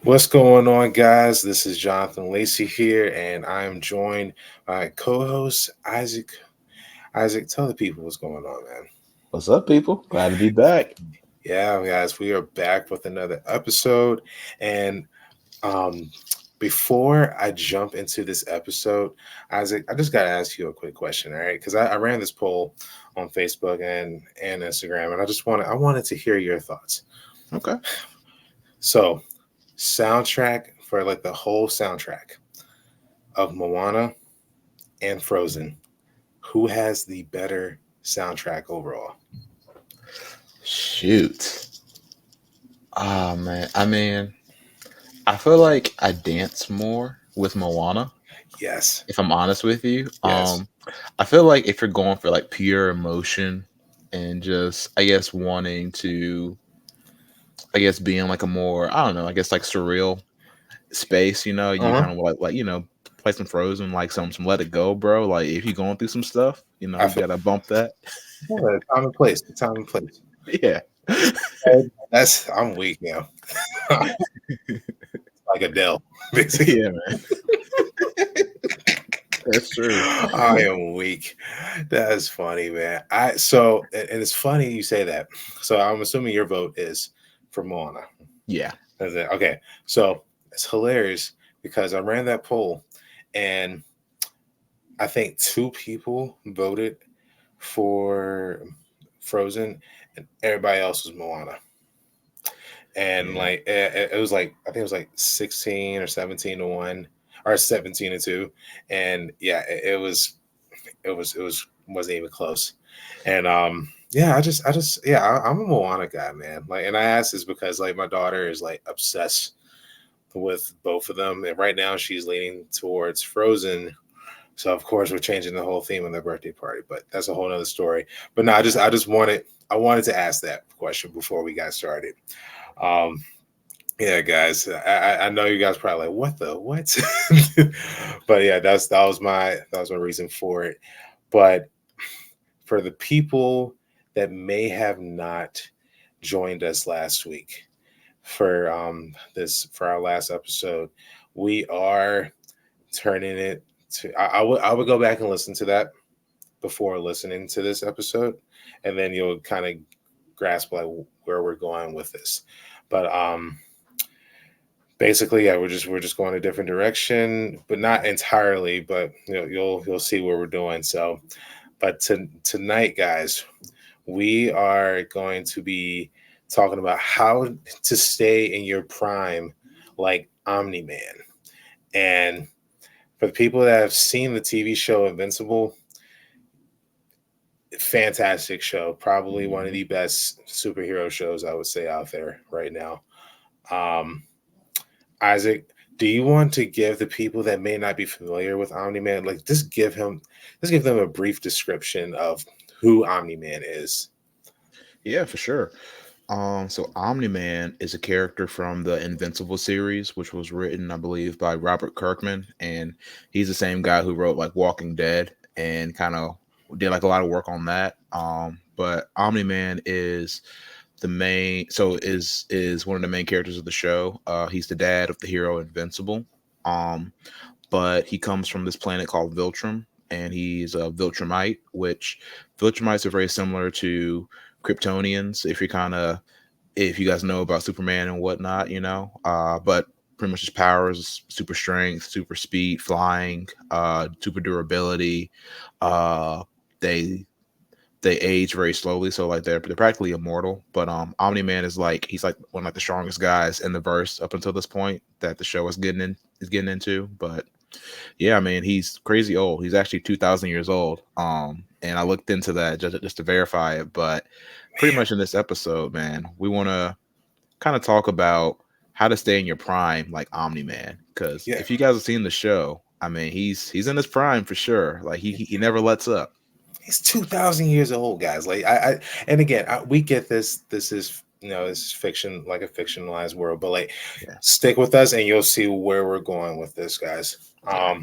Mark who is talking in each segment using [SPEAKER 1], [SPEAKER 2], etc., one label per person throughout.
[SPEAKER 1] What's going on, guys? This is Jonathan Lacey here, and I am joined by co-host Isaac. Isaac, tell the people what's going on, man.
[SPEAKER 2] What's up, people? Glad to be back.
[SPEAKER 1] Yeah, guys, we are back with another episode, and um, before I jump into this episode, Isaac, I just got to ask you a quick question, all right? Because I ran this poll on Facebook and Instagram, and I wanted to hear your thoughts.
[SPEAKER 2] Okay.
[SPEAKER 1] So, soundtrack for like the whole soundtrack of Moana and Frozen, who has the better soundtrack overall?
[SPEAKER 2] Shoot. Oh man. I feel like I dance more with Moana,
[SPEAKER 1] Yes,
[SPEAKER 2] if I'm honest with you.
[SPEAKER 1] yes,
[SPEAKER 2] I feel like if you're going for like pure emotion and just I guess wanting to be in like a more, I don't know, I guess like surreal space, you
[SPEAKER 1] uh huh.
[SPEAKER 2] kind of like play some Frozen, like some Let It Go, bro. Like if you're going through some stuff,
[SPEAKER 1] I
[SPEAKER 2] you
[SPEAKER 1] feel
[SPEAKER 2] gotta bump that.
[SPEAKER 1] time and place, time and place.
[SPEAKER 2] Yeah.
[SPEAKER 1] That's I'm weak now, like Adele, basically.
[SPEAKER 2] Yeah, man. That's true.
[SPEAKER 1] I am weak. That's funny, man. And it's funny you say that. So I'm assuming your vote is for Moana.
[SPEAKER 2] Yeah.
[SPEAKER 1] Is it? Okay, so it's hilarious because I ran that poll, and I think two people voted for Frozen, and everybody else was Moana. And
[SPEAKER 2] Yeah.
[SPEAKER 1] like it was like I think it was like 16 or 17 to 1 or 17 to 2, and yeah, it wasn't even close. And yeah, I'm a Moana guy, man. Like, and I asked this because like my daughter is like obsessed with both of them, and right now she's leaning towards Frozen. So of course we're changing the whole theme of their birthday party, but that's a whole nother story. But no, I wanted to ask that question before we got started. Um, yeah, guys, I know you guys probably like what the what, but yeah, that was my reason for it. But for the people that may have not joined us last week for our last episode, we are turning it to I would go back and listen to that before listening to this episode, and then you'll kind of grasp like where we're going with this. But basically, yeah, we're just going a different direction, but not entirely. But you'll see where we're doing. So, but tonight, guys, we are going to be talking about how to stay in your prime, like Omni-Man. And for the people that have seen the TV show Invincible, fantastic show. Probably one of
[SPEAKER 2] Mhm.
[SPEAKER 1] the best superhero shows I would say out there right now. Um, Isaac, do you want to give the people that may not be familiar with Omni Man, like just give them a brief description of who Omni Man is?
[SPEAKER 2] Yeah, for sure. So Omni-Man is a character from the Invincible series, which was written, I believe, by Robert Kirkman, and he's the same guy who wrote like Walking Dead and kind of did like a lot of work on that. But Omni-Man is is one of the main characters of the show. He's the dad of the hero Invincible. Um, but he comes from this planet called Viltrum, and he's a Viltrumite, which Viltrumites are very similar to Kryptonians. If you guys know about Superman and whatnot, but pretty much his powers: super strength, super speed, flying, super durability. Uh, they they age very slowly, so like they're practically immortal. But Omni Man is like he's like one of like the strongest guys in the verse up until this point that the show is getting into. But yeah, I mean, he's crazy old. He's actually 2,000 years old. And I looked into that just to verify it. But pretty much in this episode, man, we want to kind of talk about how to stay in your prime, like Omni Man. Because
[SPEAKER 1] Yeah,
[SPEAKER 2] if you guys have seen the show, I mean, he's in his prime for sure. Like he never lets up.
[SPEAKER 1] he's 2,000 years old, guys. Like I and again, we get this. This is this is fiction, like a fictionalized world. But like,
[SPEAKER 2] Yeah,
[SPEAKER 1] stick with us, and you'll see where we're going with this, guys.
[SPEAKER 2] yeah,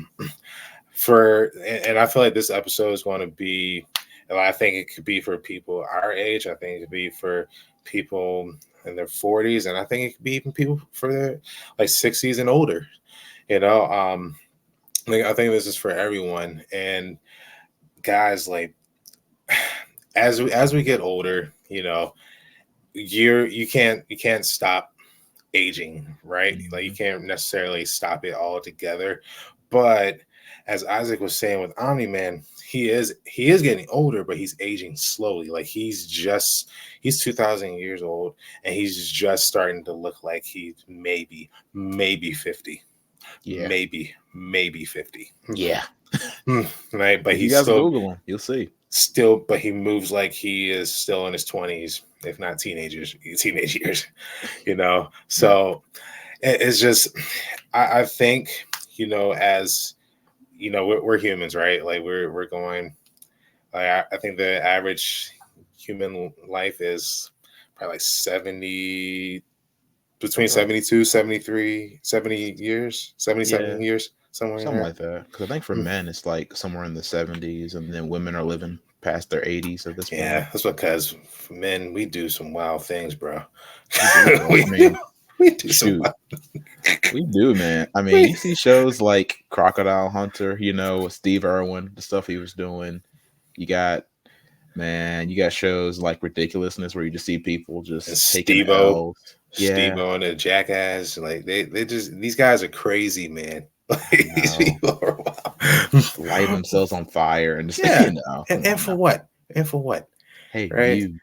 [SPEAKER 1] And I feel like this episode is going to be, and I think it could be for people our age. I think it could be for people in their 40s, and I think it could be even people for their like 60s and older. You know, I think this is for everyone. And guys, like as we get older, you can't stop aging, right? Like you
[SPEAKER 2] Mhm.
[SPEAKER 1] can't necessarily stop it altogether. But as Isaac was saying with Omni-Man, he is getting older, but he's aging slowly. Like he's 2,000 years old, and he's just starting to look like he's maybe 50,
[SPEAKER 2] Yeah.
[SPEAKER 1] maybe 50.
[SPEAKER 2] Yeah.
[SPEAKER 1] Right? But
[SPEAKER 2] If you
[SPEAKER 1] he's
[SPEAKER 2] guys
[SPEAKER 1] still
[SPEAKER 2] Google him, you'll see.
[SPEAKER 1] but he moves like he is still in his 20s, if not teenage years. So it's just I think as we're humans, right? Like we're going. I think the average human life is probably like 70, between
[SPEAKER 2] Probably like
[SPEAKER 1] 72, 73, 70 years, 77
[SPEAKER 2] yeah,
[SPEAKER 1] years, somewhere in
[SPEAKER 2] something
[SPEAKER 1] there.
[SPEAKER 2] like that. Because I think for
[SPEAKER 1] Mm.
[SPEAKER 2] men it's like somewhere in the 70s, and then women are living past their 80s at this point.
[SPEAKER 1] Yeah, that's because men, we do some wild things, bro.
[SPEAKER 2] We do, bro.
[SPEAKER 1] we,
[SPEAKER 2] I mean,
[SPEAKER 1] we do some
[SPEAKER 2] shoot,
[SPEAKER 1] wild.
[SPEAKER 2] we do, man. I mean,
[SPEAKER 1] We,
[SPEAKER 2] you see shows like Crocodile Hunter, with Steve Irwin, the stuff he was doing. You got Man, you got shows like Ridiculousness where you just see people
[SPEAKER 1] and
[SPEAKER 2] just taking
[SPEAKER 1] Steve-O,
[SPEAKER 2] L's. Yeah,
[SPEAKER 1] Steve-O and the Jackass, like they just these guys are crazy, man.
[SPEAKER 2] I
[SPEAKER 1] Like these
[SPEAKER 2] know.
[SPEAKER 1] people are
[SPEAKER 2] Lighting
[SPEAKER 1] wild.
[SPEAKER 2] themselves on fire and just,
[SPEAKER 1] Yeah, and
[SPEAKER 2] come
[SPEAKER 1] and
[SPEAKER 2] on
[SPEAKER 1] for
[SPEAKER 2] now.
[SPEAKER 1] what? And for what?
[SPEAKER 2] Hey,
[SPEAKER 1] Right?
[SPEAKER 2] views.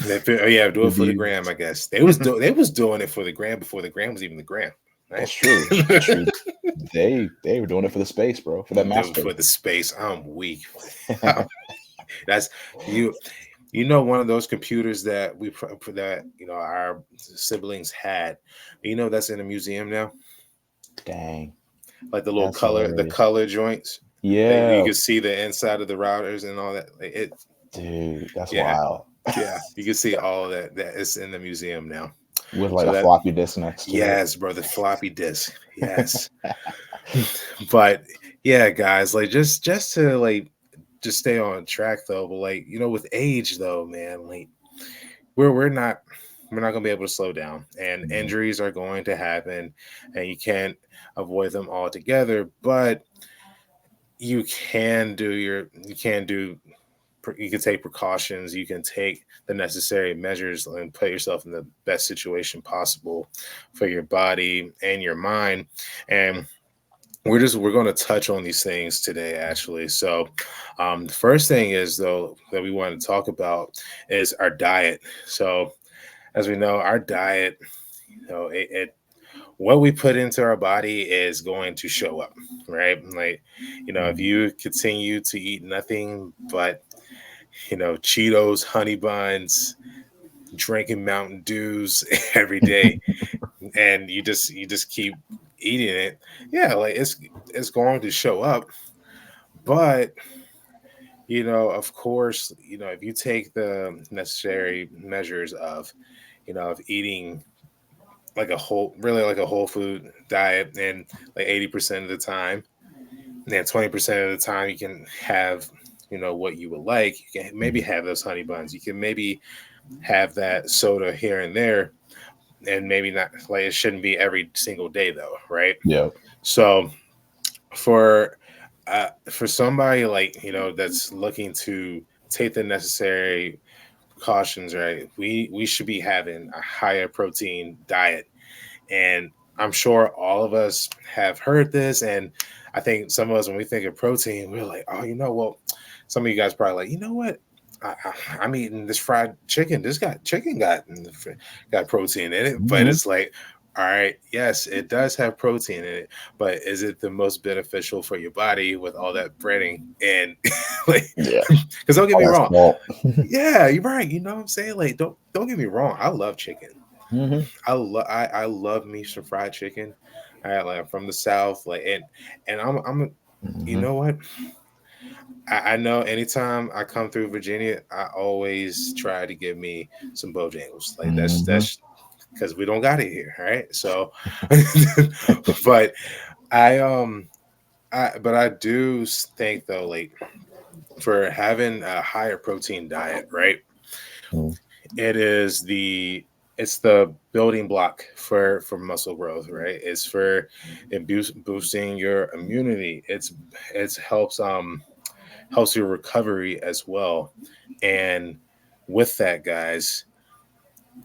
[SPEAKER 1] Yeah, do it
[SPEAKER 2] Good
[SPEAKER 1] for the
[SPEAKER 2] views.
[SPEAKER 1] gram. I guess they was doing it for the gram before the gram was even the gram, right?
[SPEAKER 2] That's true. Shoot, they were doing it for the space, bro, for that
[SPEAKER 1] Do
[SPEAKER 2] mouse
[SPEAKER 1] it for
[SPEAKER 2] space.
[SPEAKER 1] the space. I'm weak. That's you. One of those computers that that our siblings had. That's in a museum now.
[SPEAKER 2] Dang,
[SPEAKER 1] Like
[SPEAKER 2] that's
[SPEAKER 1] the
[SPEAKER 2] hilarious.
[SPEAKER 1] color joints. That you
[SPEAKER 2] Yeah,
[SPEAKER 1] can see the inside of the routers and all that. Like
[SPEAKER 2] dude, that's
[SPEAKER 1] yeah,
[SPEAKER 2] wild.
[SPEAKER 1] yeah. You can see all of that. That is in the museum now.
[SPEAKER 2] With like
[SPEAKER 1] So
[SPEAKER 2] a
[SPEAKER 1] that
[SPEAKER 2] floppy disk next to it.
[SPEAKER 1] yes, bro, the floppy disk. Yes, but yeah, guys, like just to just stay on track though. But with age though, man, like we're not going to be able to slow down, and
[SPEAKER 2] Mhm.
[SPEAKER 1] injuries are going to happen, and you can't avoid them altogether. But you can take precautions, you can take the necessary measures and put yourself in the best situation possible for your body and your mind. And we're going to touch on these things today, actually. So the first thing is though that we want to talk about is our diet. So as we know, our diet, what we put into our body is going to show up, right? Like, if
[SPEAKER 2] Mhm.
[SPEAKER 1] you continue to eat nothing but, Cheetos, honey buns, drinking Mountain Dews every day, and you just keep eating it, yeah, like it's going to show up. But of course, if you take the necessary measures of eating like a whole food diet, and like 80% of the time, and then 20% of the time you can have what you would like. You can maybe
[SPEAKER 2] Mhm.
[SPEAKER 1] have those honey buns, you can maybe have that soda here and there, and maybe not, like it shouldn't be every single day though, right?
[SPEAKER 2] Yep.
[SPEAKER 1] So for somebody like that's looking to take the necessary precautions, right, we should be having a higher protein diet. And I'm sure all of us have heard this. And I think some of us, when we think of protein, we're like, oh, well, some of you guys probably like, what? I'm eating this fried chicken. This got protein in it. But
[SPEAKER 2] Mhm.
[SPEAKER 1] it's like, all right, yes, it does have protein in it, but is it the most beneficial for your body with all that breading? And like,
[SPEAKER 2] Yeah.
[SPEAKER 1] because don't get
[SPEAKER 2] All
[SPEAKER 1] me
[SPEAKER 2] that
[SPEAKER 1] wrong,
[SPEAKER 2] salt.
[SPEAKER 1] yeah, you're right. You know what I'm saying? Like, don't get me wrong. I love chicken.
[SPEAKER 2] Hmm.
[SPEAKER 1] I love me some fried chicken. I like from the South, like and I'm you
[SPEAKER 2] Hmm.
[SPEAKER 1] know what? I know anytime I come through Virginia, I always try to give me some Bojangles. Like
[SPEAKER 2] Hmm.
[SPEAKER 1] that's because we don't got it here, right? So, but I but I do think though, like for having a higher protein diet, right? It is it's the building block for muscle growth, right? It's for boosting your immunity. It's helps your recovery as well. And with that, guys,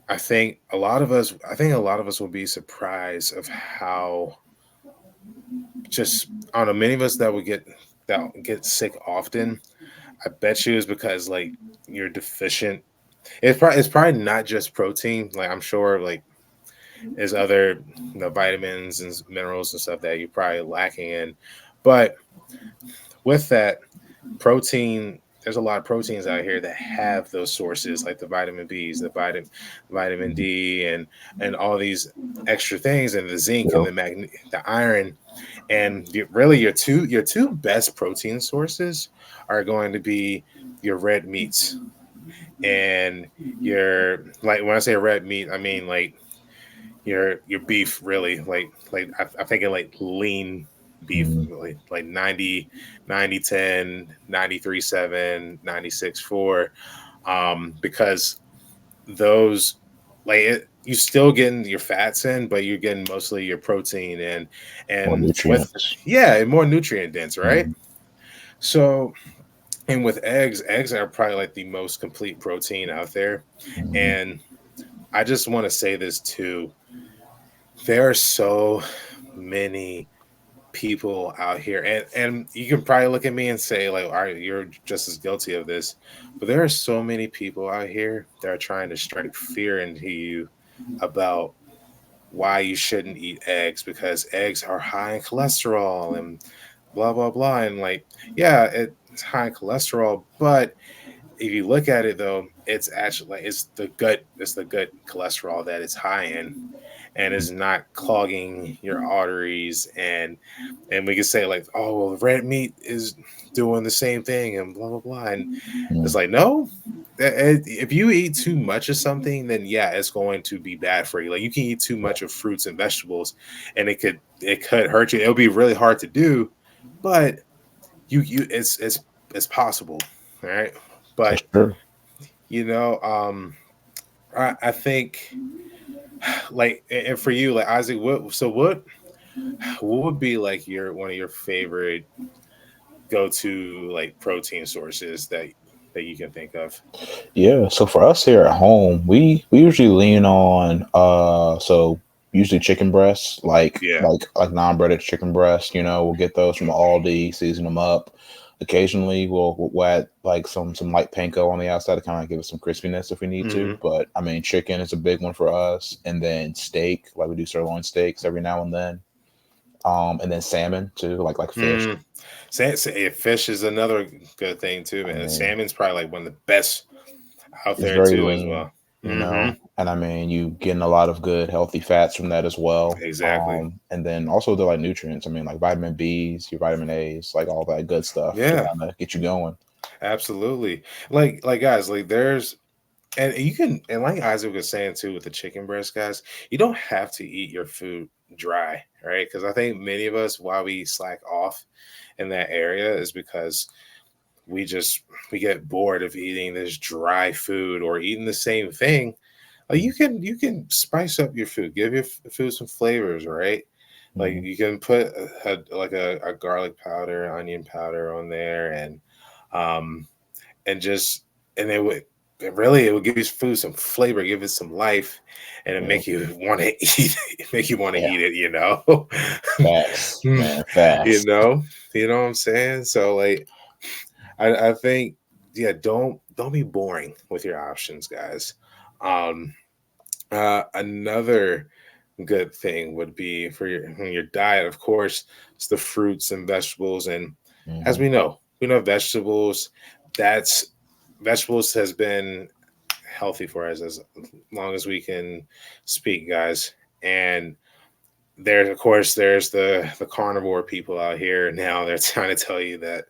[SPEAKER 1] I think a lot of us will be surprised of how just I don't know, many of us that get sick often. I bet you is because like you're deficient. It's probably not just protein. Like I'm sure like there's other vitamins and minerals and stuff that you're probably lacking in. But with that, protein, there's a lot of proteins out here that have those sources like the vitamin B's, vitamin
[SPEAKER 2] Mhm.
[SPEAKER 1] D, and all these extra things, and the zinc and
[SPEAKER 2] Yep.
[SPEAKER 1] the iron. And really your two best protein sources are going to be your red meats and your, like when I say red meat, I mean like your beef, really, I'm thinking like lean beef,
[SPEAKER 2] Mhm.
[SPEAKER 1] like 90-10, 93-7, 96-4, because those, you still getting your fats in, but you're getting mostly your protein in,
[SPEAKER 2] More
[SPEAKER 1] and with,
[SPEAKER 2] nutrients.
[SPEAKER 1] yeah, and more nutrient dense, right?
[SPEAKER 2] Mhm.
[SPEAKER 1] So, and with eggs are probably like the most complete protein out there.
[SPEAKER 2] Mhm.
[SPEAKER 1] And I just want to say this too: there are so many people out here, and you can probably look at me and say like, all right, you're just as guilty of this, but there are so many people out here that are trying to strike fear into you about why you shouldn't eat eggs, because eggs are high in cholesterol and blah blah blah. And like, yeah, it's high in cholesterol, but if you look at it though, it's actually like it's the gut cholesterol that it's high in, and is not clogging your arteries. And we can say like, oh well, red meat is doing the same thing and blah blah blah. And it's
[SPEAKER 2] Mhm.
[SPEAKER 1] like, no, if you eat too much of something, then yeah, it's going to be bad for you. Like you can eat too
[SPEAKER 2] Yeah,
[SPEAKER 1] much of fruits and vegetables, and it could hurt you. It'll be really hard to do, but you it's possible, right?
[SPEAKER 2] that's
[SPEAKER 1] But
[SPEAKER 2] true.
[SPEAKER 1] you know, I think like, and for you, like Isaac, what would be like your one of your favorite go to like protein sources that you can think of?
[SPEAKER 2] Yeah. So for us here at home, we usually lean on usually chicken breasts,
[SPEAKER 1] Yeah.
[SPEAKER 2] like non-breaded chicken breasts. We'll get those from Aldi, season them up. Occasionally, we'll add like some light panko on the outside to kind of give it some crispiness if we need to.
[SPEAKER 1] Hmm.
[SPEAKER 2] But I mean, chicken is a big one for us, and then steak, like we do sirloin steaks every now and then. And then salmon too, like fish.
[SPEAKER 1] Mm. Fish is another good thing too,
[SPEAKER 2] I
[SPEAKER 1] man.
[SPEAKER 2] mean,
[SPEAKER 1] Salmon's probably like one of the best out
[SPEAKER 2] it's
[SPEAKER 1] there
[SPEAKER 2] very
[SPEAKER 1] too as
[SPEAKER 2] lean,
[SPEAKER 1] well. Hmm.
[SPEAKER 2] and I mean, you getting a lot of good healthy fats from that as well.
[SPEAKER 1] Exactly.
[SPEAKER 2] And then also the like nutrients. I mean, like vitamin B's, your vitamin A's, like all that good stuff to
[SPEAKER 1] Yeah,
[SPEAKER 2] kind of get you going.
[SPEAKER 1] absolutely. Like guys, like there's, and you can, and like Isaac was saying too with the chicken breast, guys, you don't have to eat your food dry, right? Because I think many of us, why we slack off in that area, is because we just we get bored of eating this dry food or eating the same thing. You can spice up your food, give your food some flavors, right? Like
[SPEAKER 2] Mm-hmm.
[SPEAKER 1] you can put a garlic powder, onion powder on there, um and just, and it would give your food some flavor, give it some life, and it
[SPEAKER 2] Yeah,
[SPEAKER 1] make you want to eat make you want to
[SPEAKER 2] yeah,
[SPEAKER 1] eat it, you know.
[SPEAKER 2] fast,
[SPEAKER 1] Hmm.
[SPEAKER 2] man,
[SPEAKER 1] you
[SPEAKER 2] fast.
[SPEAKER 1] know you know what I'm saying. So like, I think, yeah, don't be boring with your options, guys. um Another good thing would be for your diet, of course, it's the fruits and vegetables. And as
[SPEAKER 2] Hmm.
[SPEAKER 1] we know vegetables, that's vegetables has been healthy for us as long as we can speak, guys. And there's, of course, there's the carnivore people out here now, they're trying to tell you that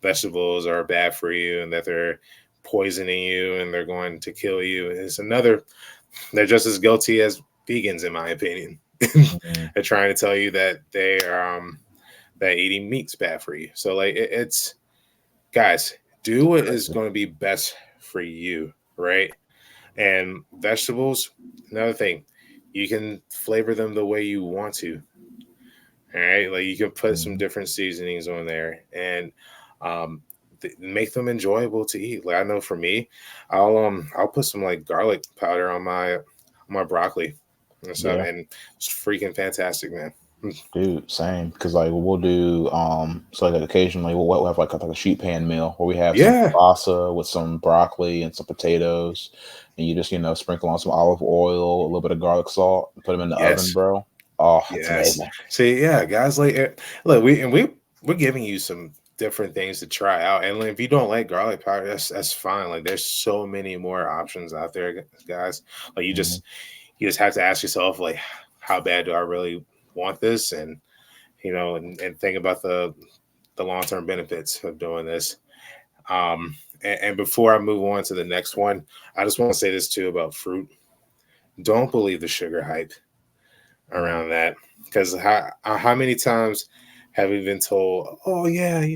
[SPEAKER 1] vegetables are bad for you and that they're poisoning you and they're going to kill you. It's another, they're just as guilty as vegans, in my opinion.
[SPEAKER 2] Hmm.
[SPEAKER 1] They're trying to tell you that they are that eating meat's bad for you. So like, guys, do what is
[SPEAKER 2] Crazy.
[SPEAKER 1] going to be best for you, right? And vegetables, another thing, you can flavor them the way you want to. All right, like you can put some
[SPEAKER 2] Mhm.
[SPEAKER 1] different seasonings on there and um, make them enjoyable to eat. Like I know for me, I'll put some like garlic powder on my broccoli and stuff,
[SPEAKER 2] Yeah.
[SPEAKER 1] and it's freaking fantastic, man.
[SPEAKER 2] Dude, same. Because like we'll do so like occasionally we'll have like a sheet pan meal where we have some
[SPEAKER 1] Yeah.
[SPEAKER 2] pasta with some broccoli and some potatoes, and you just sprinkle on some olive oil, a little bit of garlic salt, and put them in the oven,
[SPEAKER 1] Yes.
[SPEAKER 2] bro. Oh, it's
[SPEAKER 1] Yes.
[SPEAKER 2] amazing.
[SPEAKER 1] See, yeah, guys, like look, we're giving you some different things to try out, and like, if you don't like garlic powder, that's fine. Like, there's so many more options out there, guys. Like,
[SPEAKER 2] Hmm.
[SPEAKER 1] you just have to ask yourself, like, how bad do I really want this, and and think about the long term benefits of doing this. And before I move on to the next one, I just want to say this too about fruit. Don't believe the sugar hype
[SPEAKER 2] Hmm.
[SPEAKER 1] around that, because how many times have we been told, oh yeah,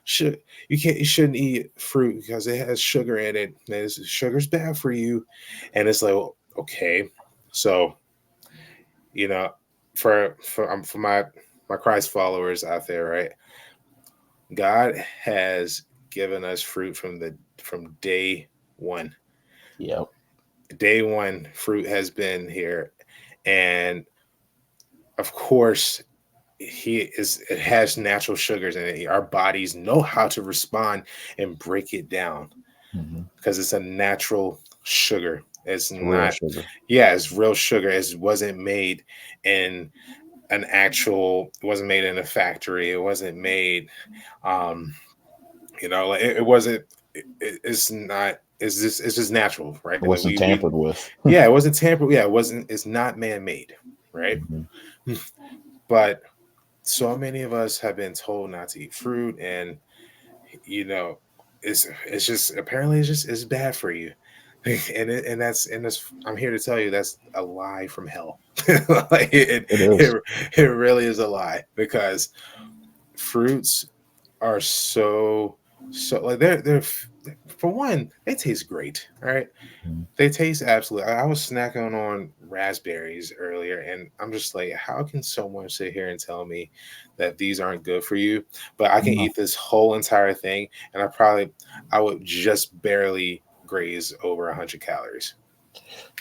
[SPEAKER 1] should you shouldn't eat fruit because it has sugar in it, and sugar's bad for you. And it's like, well, okay, so you know for my Christ followers out there, right? God has given us fruit from day one.
[SPEAKER 2] Yep.
[SPEAKER 1] Day one, fruit has been here, and of course it has natural sugars in it. Our bodies know how to respond and break it down
[SPEAKER 2] Hmm.
[SPEAKER 1] because it's a natural sugar. It's
[SPEAKER 2] It's real
[SPEAKER 1] not,
[SPEAKER 2] sugar.
[SPEAKER 1] yeah, it's real sugar. It wasn't made in it wasn't made in a factory. It wasn't made, um, like it wasn't, it's not, it's just natural, right?
[SPEAKER 2] It
[SPEAKER 1] Like
[SPEAKER 2] wasn't tampered with.
[SPEAKER 1] yeah, it wasn't tampered. Yeah, it wasn't, it's not man made, right?
[SPEAKER 2] Hmm.
[SPEAKER 1] But so many of us have been told not to eat fruit, and you know it's just apparently it's bad for you. And I'm here to tell you that's a lie from hell. Like
[SPEAKER 2] It is.
[SPEAKER 1] it really is a lie, because fruits are so like they're for one, they taste great, all right?
[SPEAKER 2] Mhm.
[SPEAKER 1] They taste absolutely. I was snacking on raspberries earlier, and I'm just like, how can someone sit here and tell me that these aren't good for you? But I can
[SPEAKER 2] No,
[SPEAKER 1] eat this whole entire thing, and I would just barely graze over 100 calories.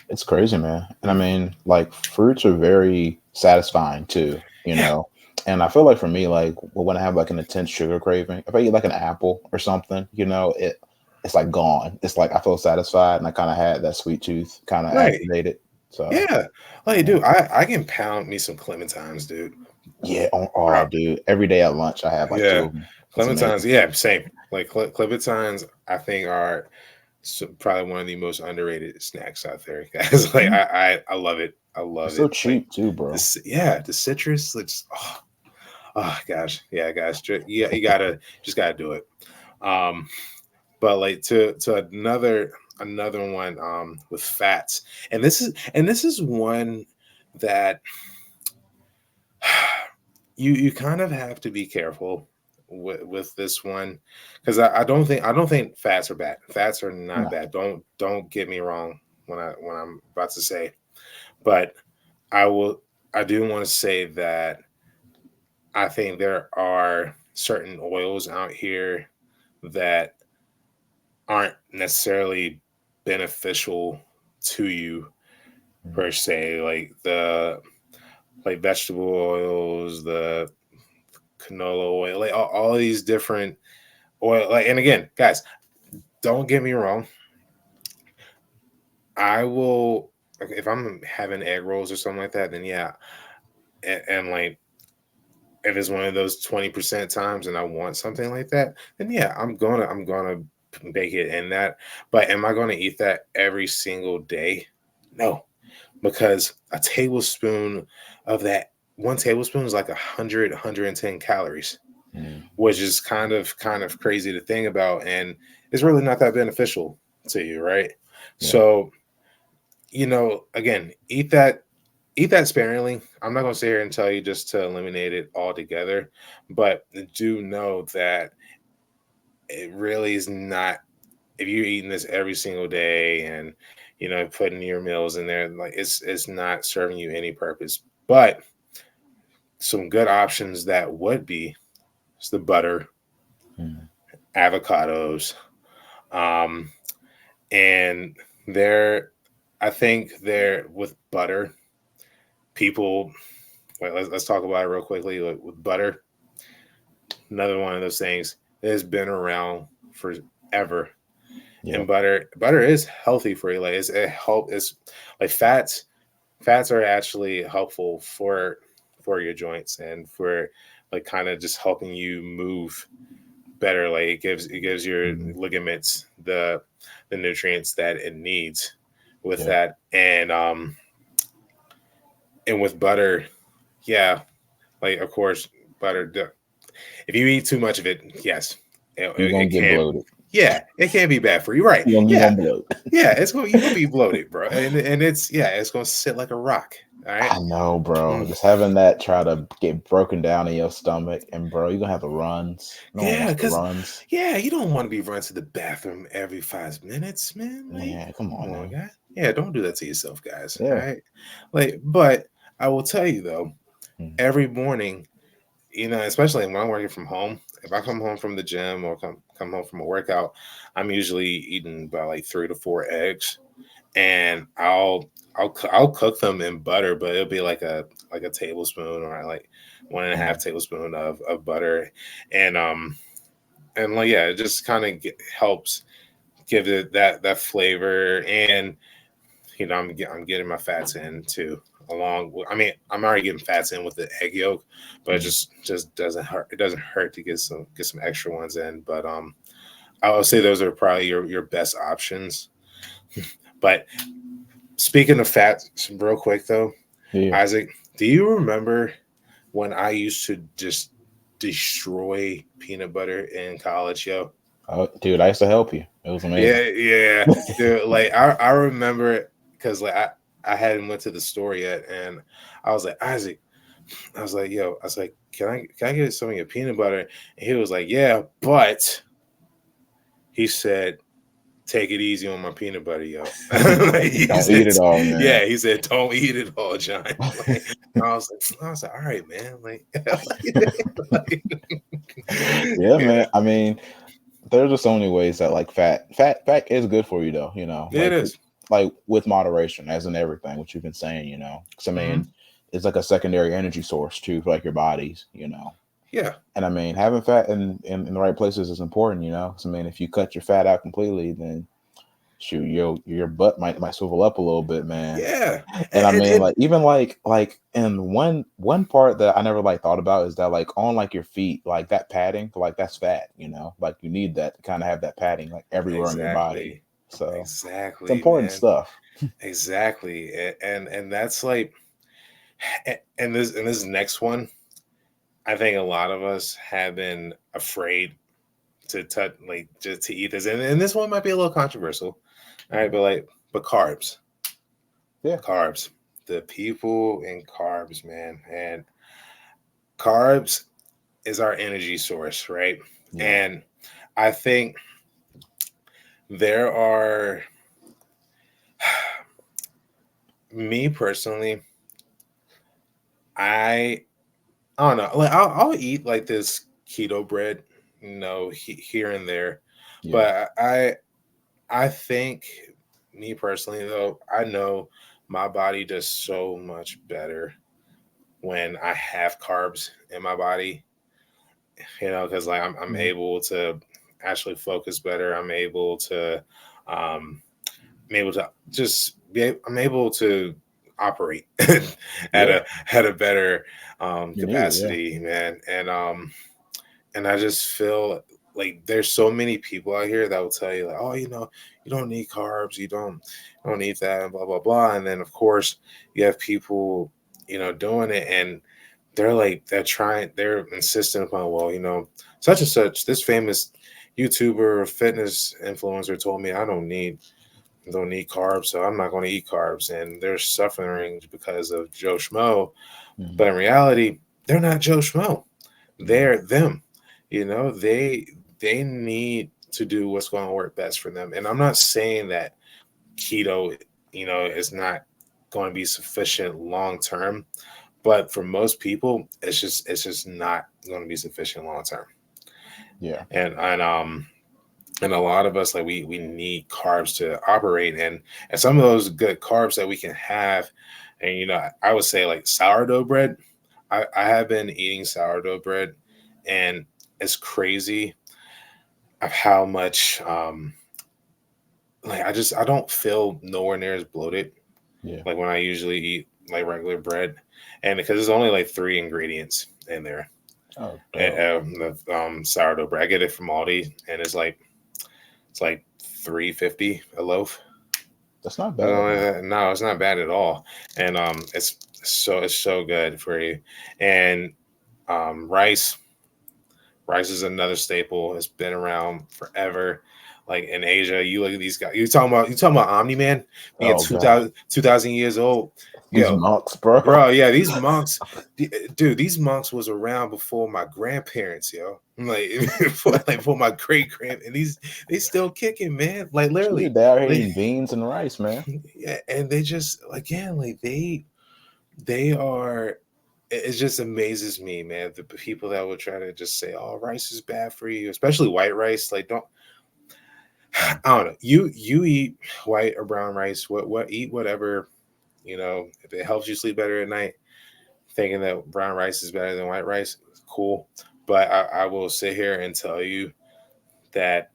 [SPEAKER 2] it's crazy, man. And I mean, like fruits are very satisfying too, you
[SPEAKER 1] Yeah,
[SPEAKER 2] know. And I feel like for me, like when I have like an intense sugar craving, if I eat like an apple or something, it's like gone. It's like I feel satisfied, and I kind of had that sweet tooth kind of
[SPEAKER 1] right.
[SPEAKER 2] activated. So
[SPEAKER 1] Yeah, like
[SPEAKER 2] yeah,
[SPEAKER 1] dude, I can pound me some clementines, dude.
[SPEAKER 2] yeah. Oh, dude, every day at lunch I have like two
[SPEAKER 1] Yeah,
[SPEAKER 2] of them. It's
[SPEAKER 1] clementines.
[SPEAKER 2] amazing.
[SPEAKER 1] Yeah, same. Like clementines, I think are probably one of the most underrated snacks out there, guys. Like
[SPEAKER 2] Mhm.
[SPEAKER 1] I love it. I
[SPEAKER 2] They're
[SPEAKER 1] love
[SPEAKER 2] so
[SPEAKER 1] it. Like
[SPEAKER 2] cheap too, bro.
[SPEAKER 1] this, yeah, the citrus. It's oh gosh, yeah, guys. You gotta just gotta do it. Um, but like to another one with fats, and this is one that you kind of have to be careful with this one, because I don't think fats are bad. Fats are not
[SPEAKER 2] No.
[SPEAKER 1] bad. Don't get me wrong when I'm about to say, but I will I do want to say that I think there are certain oils out here that aren't necessarily beneficial to you
[SPEAKER 2] Mm.
[SPEAKER 1] per se, like the like vegetable oils, the canola oil, like all these different oil. Like, and again, guys, don't get me wrong. I will like, if I'm having egg rolls or something like that, then yeah, and like if it's one of those 20% times and I want something like that, then yeah, I'm gonna bake it in that. But am I gonna eat that every single day? No, because a tablespoon of that, one tablespoon is like 110 calories,
[SPEAKER 2] Mm.
[SPEAKER 1] which is kind of crazy to think about, and it's really not that beneficial to you, right?
[SPEAKER 2] Yeah.
[SPEAKER 1] So again, eat that sparingly. I'm not going to sit here and tell you just to eliminate it altogether, but do know that it really is not. If you're eating this every single day and putting your meals in there. Like it's not serving you any purpose. But some good options that would be is the butter,
[SPEAKER 2] Mm.
[SPEAKER 1] avocados, um, and there, I think there with butter, people. Let's talk about it real quickly. Like with butter, another one of those things that has been around forever. And
[SPEAKER 2] Yep.
[SPEAKER 1] butter is healthy for you. Like it's like fats are actually helpful for your joints and for like kind of just helping you move better. Like it gives your
[SPEAKER 2] Mm.
[SPEAKER 1] ligaments the nutrients that it needs with
[SPEAKER 2] Yep.
[SPEAKER 1] that. And with butter, yeah, like of course butter, if you eat too much of it, yes,
[SPEAKER 2] You're gonna
[SPEAKER 1] it
[SPEAKER 2] get
[SPEAKER 1] can.
[SPEAKER 2] bloated.
[SPEAKER 1] Yeah, it can be bad for you, right?
[SPEAKER 2] You're
[SPEAKER 1] Yeah,
[SPEAKER 2] gonna bloat.
[SPEAKER 1] yeah, you're gonna be bloated, bro, and it's gonna sit like a rock. All right.
[SPEAKER 2] I know, bro.
[SPEAKER 1] Mm.
[SPEAKER 2] Just having that try to get broken down in your stomach, and bro, you're gonna have the runs. No one
[SPEAKER 1] Yeah,
[SPEAKER 2] wants the
[SPEAKER 1] because
[SPEAKER 2] runs.
[SPEAKER 1] yeah, you don't want to be run to the bathroom every 5 minutes, man. Like,
[SPEAKER 2] Yeah, come
[SPEAKER 1] come
[SPEAKER 2] on
[SPEAKER 1] on,
[SPEAKER 2] now.
[SPEAKER 1] guy. Yeah, don't do that to yourself, guys. All
[SPEAKER 2] Yeah.
[SPEAKER 1] right. Like, but I will tell you though,
[SPEAKER 2] Mm.
[SPEAKER 1] every morning, especially when I'm working from home, if I come home from the gym or come home from a workout, I'm usually eating about like 3 to 4 eggs, and I'll cook them in butter, but it'll be like a tablespoon or like one and a
[SPEAKER 2] Mm.
[SPEAKER 1] half tablespoon of butter, and like yeah, it just kind of helps give it that flavor, and I'm getting my fats in too. I mean, I'm already getting fats in with the egg yolk, but it
[SPEAKER 2] Mm.
[SPEAKER 1] just doesn't hurt. It doesn't hurt to get some extra ones in. But I would say those are probably your best options. But speaking of fats, real quick though,
[SPEAKER 2] Yeah.
[SPEAKER 1] Isaac, do you remember when I used to just destroy peanut butter in college, yo?
[SPEAKER 2] Oh, dude, I used to help you. It was
[SPEAKER 1] Yeah,
[SPEAKER 2] amazing.
[SPEAKER 1] yeah, dude. Like I remember it because like I hadn't went to the store yet, and I was like Isaac. I was like, yo, I was like, can I get some of your peanut butter? And he was like, yeah, but he said, take it easy on my peanut butter, yo. Like, he
[SPEAKER 2] Don't
[SPEAKER 1] said,
[SPEAKER 2] eat it all, man.
[SPEAKER 1] yeah, he said, don't eat it all, John. Like, I was like, all right, man. Like, like,
[SPEAKER 2] Yeah,
[SPEAKER 1] yeah,
[SPEAKER 2] man. I mean, there's just so many ways that like fat is good for you though,
[SPEAKER 1] it is.
[SPEAKER 2] like with moderation, as in everything, what you've been saying, 'Cause I
[SPEAKER 1] Hmm.
[SPEAKER 2] mean, it's like a secondary energy source too for like your bodies.
[SPEAKER 1] Yeah,
[SPEAKER 2] And I mean, having fat in the right places is important, 'Cause I mean, if you cut your fat out completely, then shoot, your butt might swivel up a little bit, man.
[SPEAKER 1] yeah,
[SPEAKER 2] And I mean,
[SPEAKER 1] and
[SPEAKER 2] like even like and one part that I never like thought about is that like on like your feet, like that padding, like that's fat. Like you need that to kind of have that padding like everywhere on your body.
[SPEAKER 1] exactly,
[SPEAKER 2] So it's
[SPEAKER 1] exactly,
[SPEAKER 2] important
[SPEAKER 1] man.
[SPEAKER 2] stuff.
[SPEAKER 1] Exactly. And that's like and this next one, I think a lot of us have been afraid to touch like just to eat this. And this one might be a little controversial. All right,
[SPEAKER 2] Mhm.
[SPEAKER 1] but carbs.
[SPEAKER 2] Yeah,
[SPEAKER 1] Carbs. The people in carbs, man. And carbs is our energy source, right?
[SPEAKER 2] yeah,
[SPEAKER 1] And I think there are me personally, I I don't know. Like I'll eat like this keto bread, here and there,
[SPEAKER 2] yeah,
[SPEAKER 1] but I think me personally though, I know my body does so much better when I have carbs in my body. Because like I'm
[SPEAKER 2] mhm,
[SPEAKER 1] able to actually focus better. Um, I'm able to I'm able to operate at
[SPEAKER 2] yeah.
[SPEAKER 1] a better
[SPEAKER 2] You need it, yeah.
[SPEAKER 1] capacity, man. And I just feel like there's so many people out here that will tell you like, oh, you don't need carbs, you don't need that, and blah blah blah. And then of course you have people, doing it, and they're insistent upon, well, such and such, this famous YouTuber or fitness influencer told me I don't need carbs, so I'm not going to eat carbs, and they're suffering because of Joe Schmo.
[SPEAKER 2] Mhm.
[SPEAKER 1] But in reality, they're not Joe Schmo.
[SPEAKER 2] Yeah,
[SPEAKER 1] They're them. They need to do what's going to work best for them. And I'm not saying that keto it's not going to be sufficient long term. But for most people, it's just not going to be sufficient long term.
[SPEAKER 2] Yeah.
[SPEAKER 1] And a lot of us, like, we need carbs to operate, and some of those good carbs that we can have. And I would say, like, sourdough bread. I have been eating sourdough bread, and it's crazy of how much, like, I don't feel nowhere near as bloated
[SPEAKER 2] Yeah.
[SPEAKER 1] like when I usually eat like regular bread, and because there's only like three ingredients in there.
[SPEAKER 2] Oh,
[SPEAKER 1] And,
[SPEAKER 2] dope.
[SPEAKER 1] the sourdough bread, I get it from Aldi, and it's like 3.50 a loaf.
[SPEAKER 2] That's not bad, man.
[SPEAKER 1] No, it's not bad at all, and it's so good for you. And rice. Rice is another staple. It's been around forever. Like in Asia, you look at these guys. You talking about Omni-Man being
[SPEAKER 2] Oh god,
[SPEAKER 1] 2,000 years old.
[SPEAKER 2] these
[SPEAKER 1] Yo,
[SPEAKER 2] monks, bro.
[SPEAKER 1] bro, yeah, these monks, dude, these monks was around before my grandparents, yo. Like, before my great grand, and they still kicking, man. Like, literally,
[SPEAKER 2] Shit, they are
[SPEAKER 1] like,
[SPEAKER 2] eating beans and rice, man.
[SPEAKER 1] yeah, and they just, again, like, they are. It just amazes me, man. The people that would try to just say, "Oh, rice is bad for you," especially white rice. Like, don't. I don't know. You eat white or brown rice. What eat whatever. If it helps you sleep better at night, thinking that brown rice is better than white rice, cool. But I will sit here and tell you that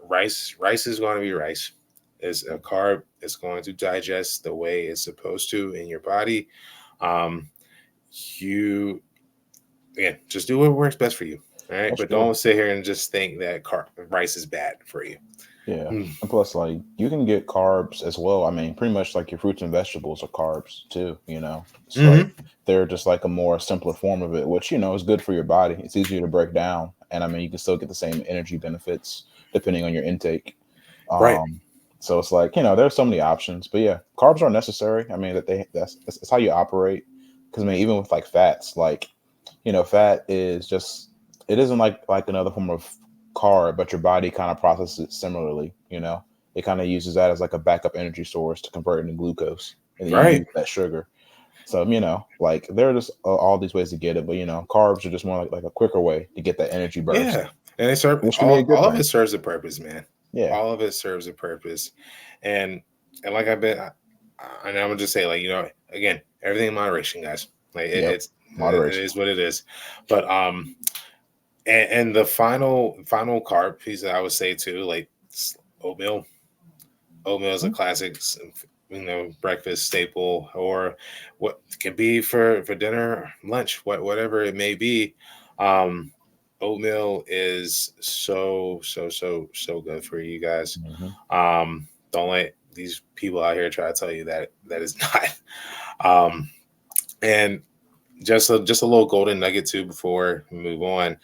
[SPEAKER 1] rice is going to be rice. It's a carb. It's going to digest the way it's supposed to in your body. Um, you Again, just do what works best for you. All right,
[SPEAKER 2] That's
[SPEAKER 1] but
[SPEAKER 2] true.
[SPEAKER 1] don't sit here and just think that rice is bad for you.
[SPEAKER 2] Yeah.
[SPEAKER 1] Mm.
[SPEAKER 2] And plus, like, you can get carbs as well. I mean, pretty much like your fruits and vegetables are carbs too, you know? It's like
[SPEAKER 1] Mm-hmm.
[SPEAKER 2] they're just like a more simpler form of it, which, is good for your body. It's easier to break down. And I mean, you can still get the same energy benefits depending on your intake.
[SPEAKER 1] Right.
[SPEAKER 2] Um, so it's like, there's so many options. But yeah, carbs are necessary. I mean, that's how you operate. Because I mean, even with like fats, like, fat is just it isn't like another form of carb, but your body kind of processes it similarly. It kind of uses that as like a backup energy source to convert into glucose, and then you
[SPEAKER 1] Right.
[SPEAKER 2] use that sugar. So like there are just all these ways to get it, but carbs are just more like a quicker way to get that energy burst,
[SPEAKER 1] Yeah. And they serve
[SPEAKER 2] which can be a good
[SPEAKER 1] all of
[SPEAKER 2] thing.
[SPEAKER 1] it serves a purpose, man.
[SPEAKER 2] Yeah.
[SPEAKER 1] All of it serves a purpose, and like and I'm gonna just say, like, again, everything in moderation, guys. Like,
[SPEAKER 2] Yep.
[SPEAKER 1] it
[SPEAKER 2] Moderation.
[SPEAKER 1] is what it is. But and the final carb piece that I would say too, like, oatmeal. Oatmeal is a
[SPEAKER 2] Hmm?
[SPEAKER 1] classic, breakfast staple, or what can be for dinner, lunch, whatever it may be. Um, Oatmeal is so good for you guys.
[SPEAKER 2] Hmm.
[SPEAKER 1] Don't let these people out here try to tell you that is not. Um, and just a little golden nugget too before we move on.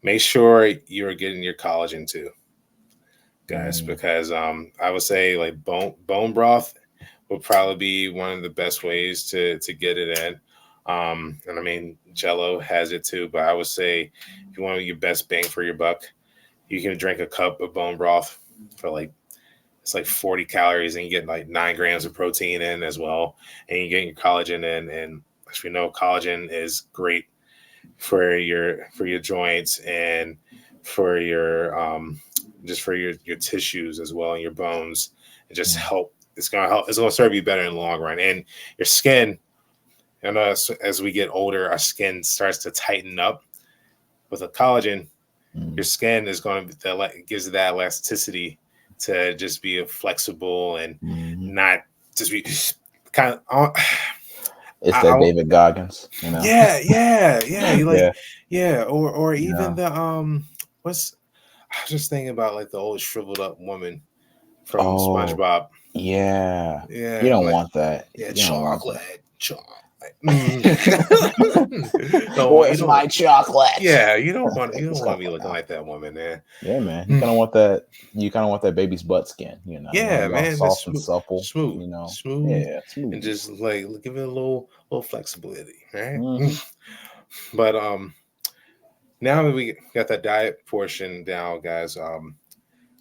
[SPEAKER 1] Make sure you're getting your collagen too, guys,
[SPEAKER 2] Mm.
[SPEAKER 1] because I would say, like, bone broth would probably be one of the best ways to get it in. And I mean, Jello has it too, but I would say if you want your best bang for your buck, you can drink a cup of bone broth for, like, it's like 40 calories, and you get like 9 grams of protein in as well, and you get your collagen in. And as we know, collagen is great for your joints, and for your just for your tissues as well, and your bones. It just
[SPEAKER 2] Mm.
[SPEAKER 1] help. It's gonna help. It's gonna serve you better in the long run. And your skin. And as we get older, our skin starts to tighten up. With a collagen, your
[SPEAKER 2] Mm.
[SPEAKER 1] skin is going to gives it that elasticity to just be flexible, and
[SPEAKER 2] Mhm.
[SPEAKER 1] not just be kind of.
[SPEAKER 2] It's that
[SPEAKER 1] I,
[SPEAKER 2] David Goggins,
[SPEAKER 1] yeah. You like,
[SPEAKER 2] Yeah.
[SPEAKER 1] yeah, or even
[SPEAKER 2] Yeah.
[SPEAKER 1] the what's I was just thinking about, like, the old shriveled up woman from
[SPEAKER 2] Oh,
[SPEAKER 1] SpongeBob.
[SPEAKER 2] yeah. You
[SPEAKER 1] Yeah,
[SPEAKER 2] don't
[SPEAKER 1] like,
[SPEAKER 2] want that.
[SPEAKER 1] yeah,
[SPEAKER 2] You don't want that.
[SPEAKER 1] chocolate. Mm. No, you
[SPEAKER 2] Where's
[SPEAKER 1] don't.
[SPEAKER 2] my chocolate?
[SPEAKER 1] Yeah, you don't want to be looking like that woman, man.
[SPEAKER 2] Yeah, man. You
[SPEAKER 1] Mm.
[SPEAKER 2] kind of want that. You kind of want that baby's butt skin. You want to
[SPEAKER 1] Yeah,
[SPEAKER 2] be all
[SPEAKER 1] man, that's
[SPEAKER 2] soft and
[SPEAKER 1] smooth,
[SPEAKER 2] supple.
[SPEAKER 1] smooth, smooth,
[SPEAKER 2] Yeah,
[SPEAKER 1] and
[SPEAKER 2] smooth.
[SPEAKER 1] just, like, give it a little flexibility, right?
[SPEAKER 2] Hmm.
[SPEAKER 1] But now that we got that diet portion down, guys,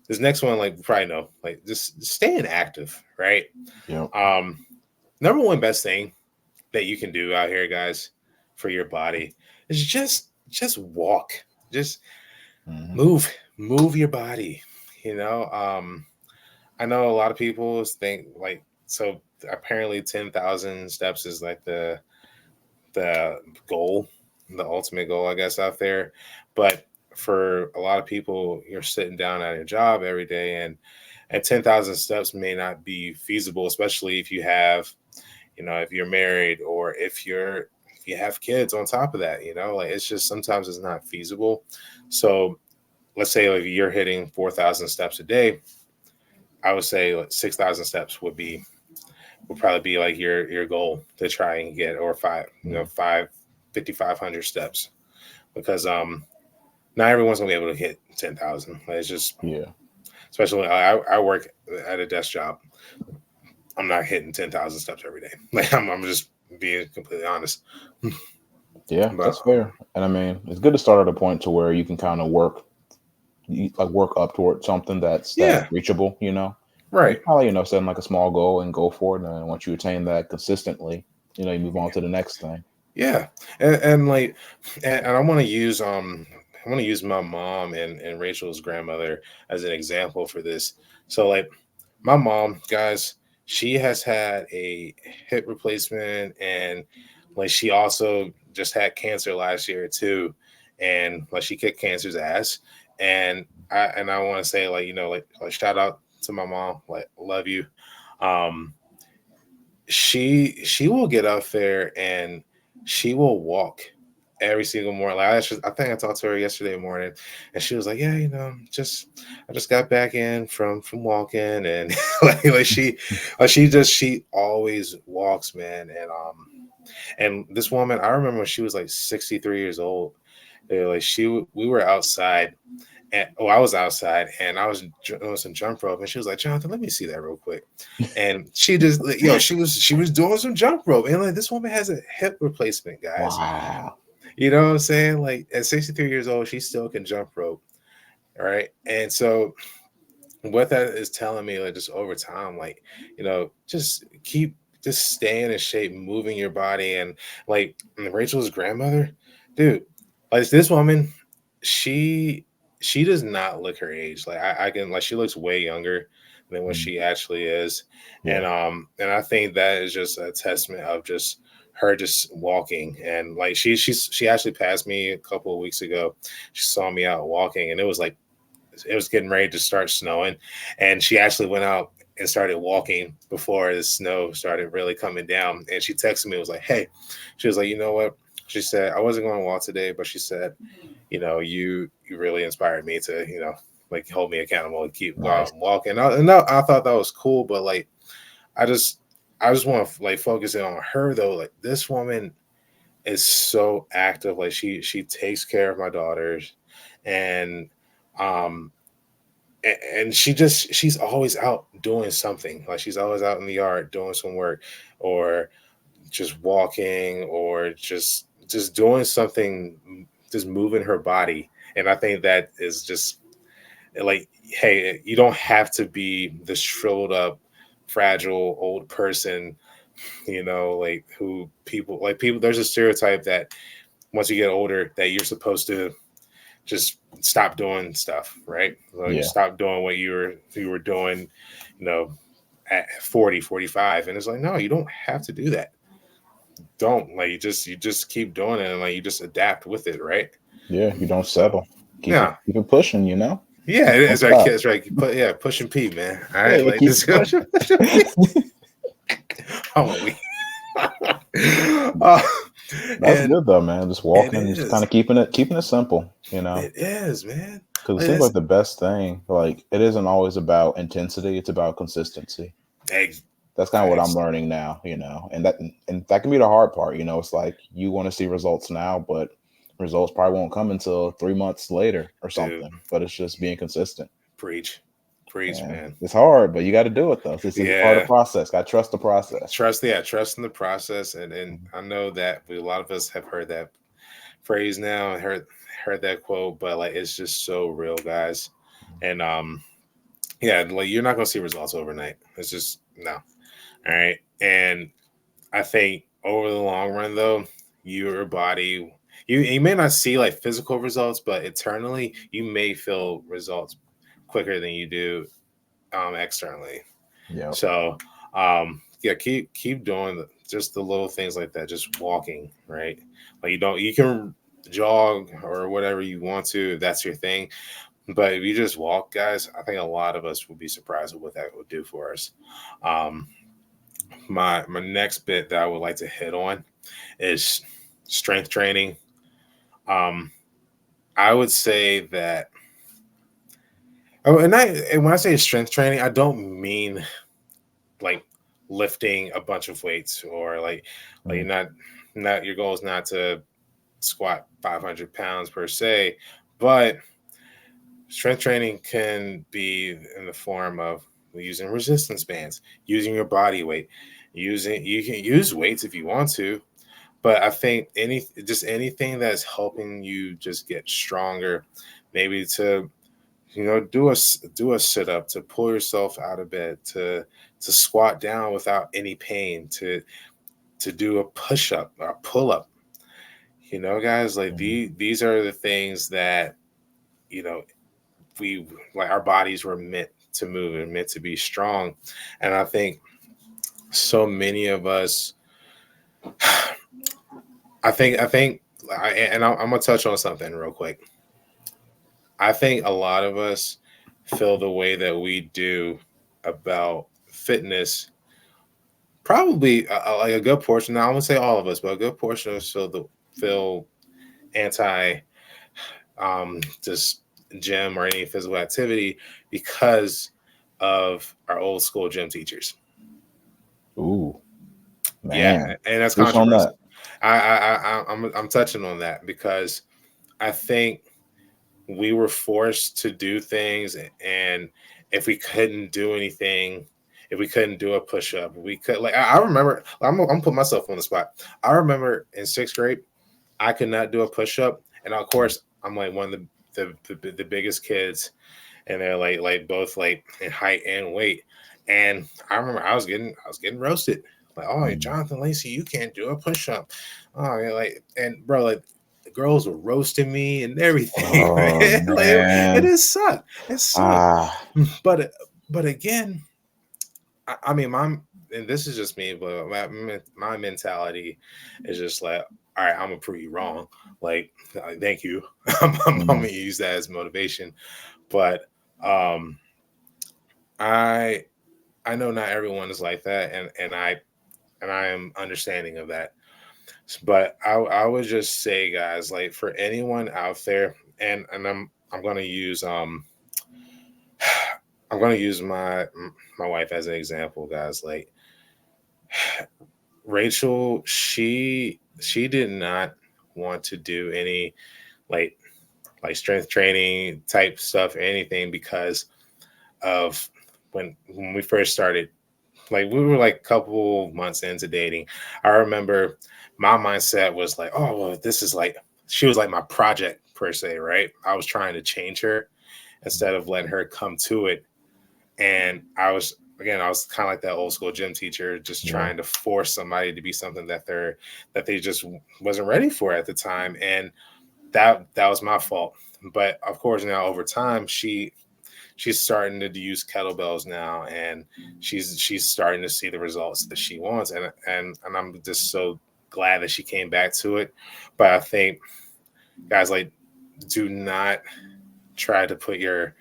[SPEAKER 1] this next one, like, you probably know, like, just staying active, right?
[SPEAKER 2] Yep.
[SPEAKER 1] Um, Number one best thing that you can do out here, guys, for your body is just walk, just
[SPEAKER 2] Hmm.
[SPEAKER 1] move your body. You know, I know a lot of people think like so. Apparently, 10,000 steps is like the goal, the ultimate goal, I guess, out there. But for a lot of people, you're sitting down at your job every day, and at 10,000 steps may not be feasible, especially if you have, if you're married or if you have kids on top of that, like it's just sometimes it's not feasible. So let's say like you're hitting 4,000 steps a day. I would say like 6,000 steps would probably be like your goal to try and get, or
[SPEAKER 2] Yeah.
[SPEAKER 1] 5,500 steps, because not everyone's gonna be able to hit 10,000. Like, it's just,
[SPEAKER 2] Yeah.
[SPEAKER 1] especially when I work at a desk job. I'm not hitting 10,000 steps every day. Like, I'm just being completely honest.
[SPEAKER 2] Yeah,
[SPEAKER 1] But
[SPEAKER 2] that's fair. And I mean, it's good to start at a point to where you can kind of work up toward something that's
[SPEAKER 1] yeah,
[SPEAKER 2] reachable. You
[SPEAKER 1] right.
[SPEAKER 2] probably setting like a small goal and go for it. And once you attain that consistently, you move on to the next thing.
[SPEAKER 1] Yeah, and like, and I want to use my mom and Rachel's grandmother as an example for this. So like, my mom, guys, she has had a hip replacement, and like she also just had cancer last year too, and like she kicked cancer's ass. And I want to say, like, like shout out to my mom, like, love you. Um, she will get up there and she will walk every single morning. Like, I think I talked to her yesterday morning, and she was like, "Yeah, I just got back in from walking," and she always walks, man. And this woman, I remember when she was like 63 years old. Like, we were outside, and I was outside, and I was doing some jump rope, and she was like, "Jonathan, let me see that real quick." And she just, like, she was doing some jump rope, and like, this woman has a hip replacement, guys.
[SPEAKER 2] Wow.
[SPEAKER 1] You know what I'm saying? Like, at 63 years old, she still can jump rope, right? And so what that is telling me, like, just over time, like, just keep just staying in shape, moving your body. And like, Rachel's grandmother, dude, like, this woman, she she does not look her age. Like, I can, like, she looks way younger than what
[SPEAKER 2] Mm.
[SPEAKER 1] she actually is.
[SPEAKER 2] Yeah.
[SPEAKER 1] And I think that is just a testament of just her just walking. And like, she actually passed me a couple of weeks ago. She saw me out walking, and it was getting ready to start snowing, and she actually went out and started walking before the snow started really coming down. And she texted me, was like, "Hey," she was like, "You know what?" She said, "I wasn't going to walk today, but," she said, "you really inspired me to, like, hold me accountable and keep go
[SPEAKER 2] Nice.
[SPEAKER 1] out and walk." And I thought that was cool, but like, I just I just want to like focus in on her though. Like, this woman is so active. Like, she takes care of my daughters, and um and she's always out doing something. Like, she's always out in the yard doing some work, or just walking, or just doing something, just moving her body. And I think that is just like, hey, you don't have to be this shriveled up, fragile old person, like, who people there's a stereotype that once you get older that you're supposed to just stop doing stuff, right? So you
[SPEAKER 2] Yeah.
[SPEAKER 1] stop doing what you were doing, you know, at 40, 45. And it's like, no, you don't have to do that. Don't, like, you just keep doing it, and like, you just adapt with it, right?
[SPEAKER 2] Yeah. You don't
[SPEAKER 1] So
[SPEAKER 2] settle. Keep it
[SPEAKER 1] yeah.
[SPEAKER 2] keep it pushing.
[SPEAKER 1] Yeah, it
[SPEAKER 2] Don't
[SPEAKER 1] is right,
[SPEAKER 2] stop.
[SPEAKER 1] kids, right. Yeah, pushing P, man. All
[SPEAKER 2] Yeah.
[SPEAKER 1] right,
[SPEAKER 2] Yeah.
[SPEAKER 1] like,
[SPEAKER 2] Keep
[SPEAKER 1] this
[SPEAKER 2] it pushing.
[SPEAKER 1] pushing P. Hold on, we uh,
[SPEAKER 2] That's
[SPEAKER 1] and
[SPEAKER 2] good though, man. Just
[SPEAKER 1] it
[SPEAKER 2] walking, just kind
[SPEAKER 1] is.
[SPEAKER 2] of keeping it simple.
[SPEAKER 1] It is, man.
[SPEAKER 2] Because it
[SPEAKER 1] Like,
[SPEAKER 2] seems like
[SPEAKER 1] that's
[SPEAKER 2] the best thing, like it isn't always about intensity; it's about consistency.
[SPEAKER 1] eggs,
[SPEAKER 2] That's kind of what I'm
[SPEAKER 1] facts,
[SPEAKER 2] learning now, and that can be the hard part. It's like you want to see results now, but results probably won't come until 3 months later or
[SPEAKER 1] dude.
[SPEAKER 2] something. But it's just being consistent,
[SPEAKER 1] Preach, preach,
[SPEAKER 2] and
[SPEAKER 1] man.
[SPEAKER 2] it's hard, but you got to do it though. It's part of the
[SPEAKER 1] Yeah,
[SPEAKER 2] process. Got to trust the process.
[SPEAKER 1] trust in the process. And I know that a lot of us have heard that phrase now, and heard that quote, but like, it's just so real, guys. And Yeah, like you're not gonna see results overnight. It's just no. All right. And I think over the long run though, your body you may not see like physical results, but internally you may feel results quicker than you do externally.
[SPEAKER 3] Yep.
[SPEAKER 1] So yeah, keep doing just the little things like that, just walking, right? Like you can jog or whatever you want to if that's your thing. But if you just walk, guys, I think a lot of us would be surprised at what that would do for us. Um, my next bit that I would like to hit on is strength training. Um, I would say that, oh, and when I say strength training, I don't mean like lifting a bunch of weights or like
[SPEAKER 3] Mm.
[SPEAKER 1] not your goal is not to squat 500 pounds per se, but strength training can be in the form of using resistance bands, using your body weight, using you can use weights if you want to, but I think anything that's helping you just get stronger, maybe to do a sit up, to pull yourself out of bed, to squat down without any pain, to do a push up or pull up. Guys, like
[SPEAKER 3] Mhm.
[SPEAKER 1] these are the things that you know we like our bodies were meant to move and meant to be strong. And I think so many of us, and I'm gonna touch on something real quick. I think a lot of us feel the way that we do about fitness. Probably like a good portion. Now I won't say all of us, but a good portion of us feel anti just gym or any physical activity because of our old school gym teachers.
[SPEAKER 3] Ooh,
[SPEAKER 1] Yeah,
[SPEAKER 3] man.
[SPEAKER 1] and that's
[SPEAKER 3] Who's on
[SPEAKER 1] controversial.
[SPEAKER 3] that?
[SPEAKER 1] I'm touching on that because I think we were forced to do things, and if we couldn't do anything, if we couldn't do a push up, we could like I remember. I'm putting myself on the spot. I remember in sixth grade, I could not do a push up, and of course, I'm like one of the biggest kids, and they're like both like in height and weight. And I remember I was getting roasted. Like, oh,
[SPEAKER 3] Mm.
[SPEAKER 1] Jonathan Lacey, you can't do a push up. Oh, yeah, like, and bro, like the girls were roasting me and everything.
[SPEAKER 3] Oh
[SPEAKER 1] Man. Like it
[SPEAKER 3] man.
[SPEAKER 1] is sucked. It sucked.
[SPEAKER 3] Ah.
[SPEAKER 1] But again, I mean, and this is just me, but my mentality is just like, all right, I'm gonna prove you wrong. Like, thank you. I'm
[SPEAKER 3] Mm.
[SPEAKER 1] gonna use that as motivation. But um, I I know not everyone is like that, and I am understanding of that. But I would just say, guys, like for anyone out there, and I'm gonna use I'm gonna use my wife as an example, guys. Like Rachel, she did not want to do any like like strength training type stuff or anything because of when we first started. Like we were like a couple months into dating. I remember my mindset was like, oh well, this is like she was like my project per se, right? I was trying to change her instead of letting her come to it. And I was kind of like that old school gym teacher, just
[SPEAKER 3] Yeah.
[SPEAKER 1] trying to force somebody to be something that they just wasn't ready for at the time. And that was my fault. But of course, now over time, she's starting to use kettlebells now, and she's starting to see the results that she wants, and I'm just so glad that she came back to it. But I think, guys, like, do not try to put your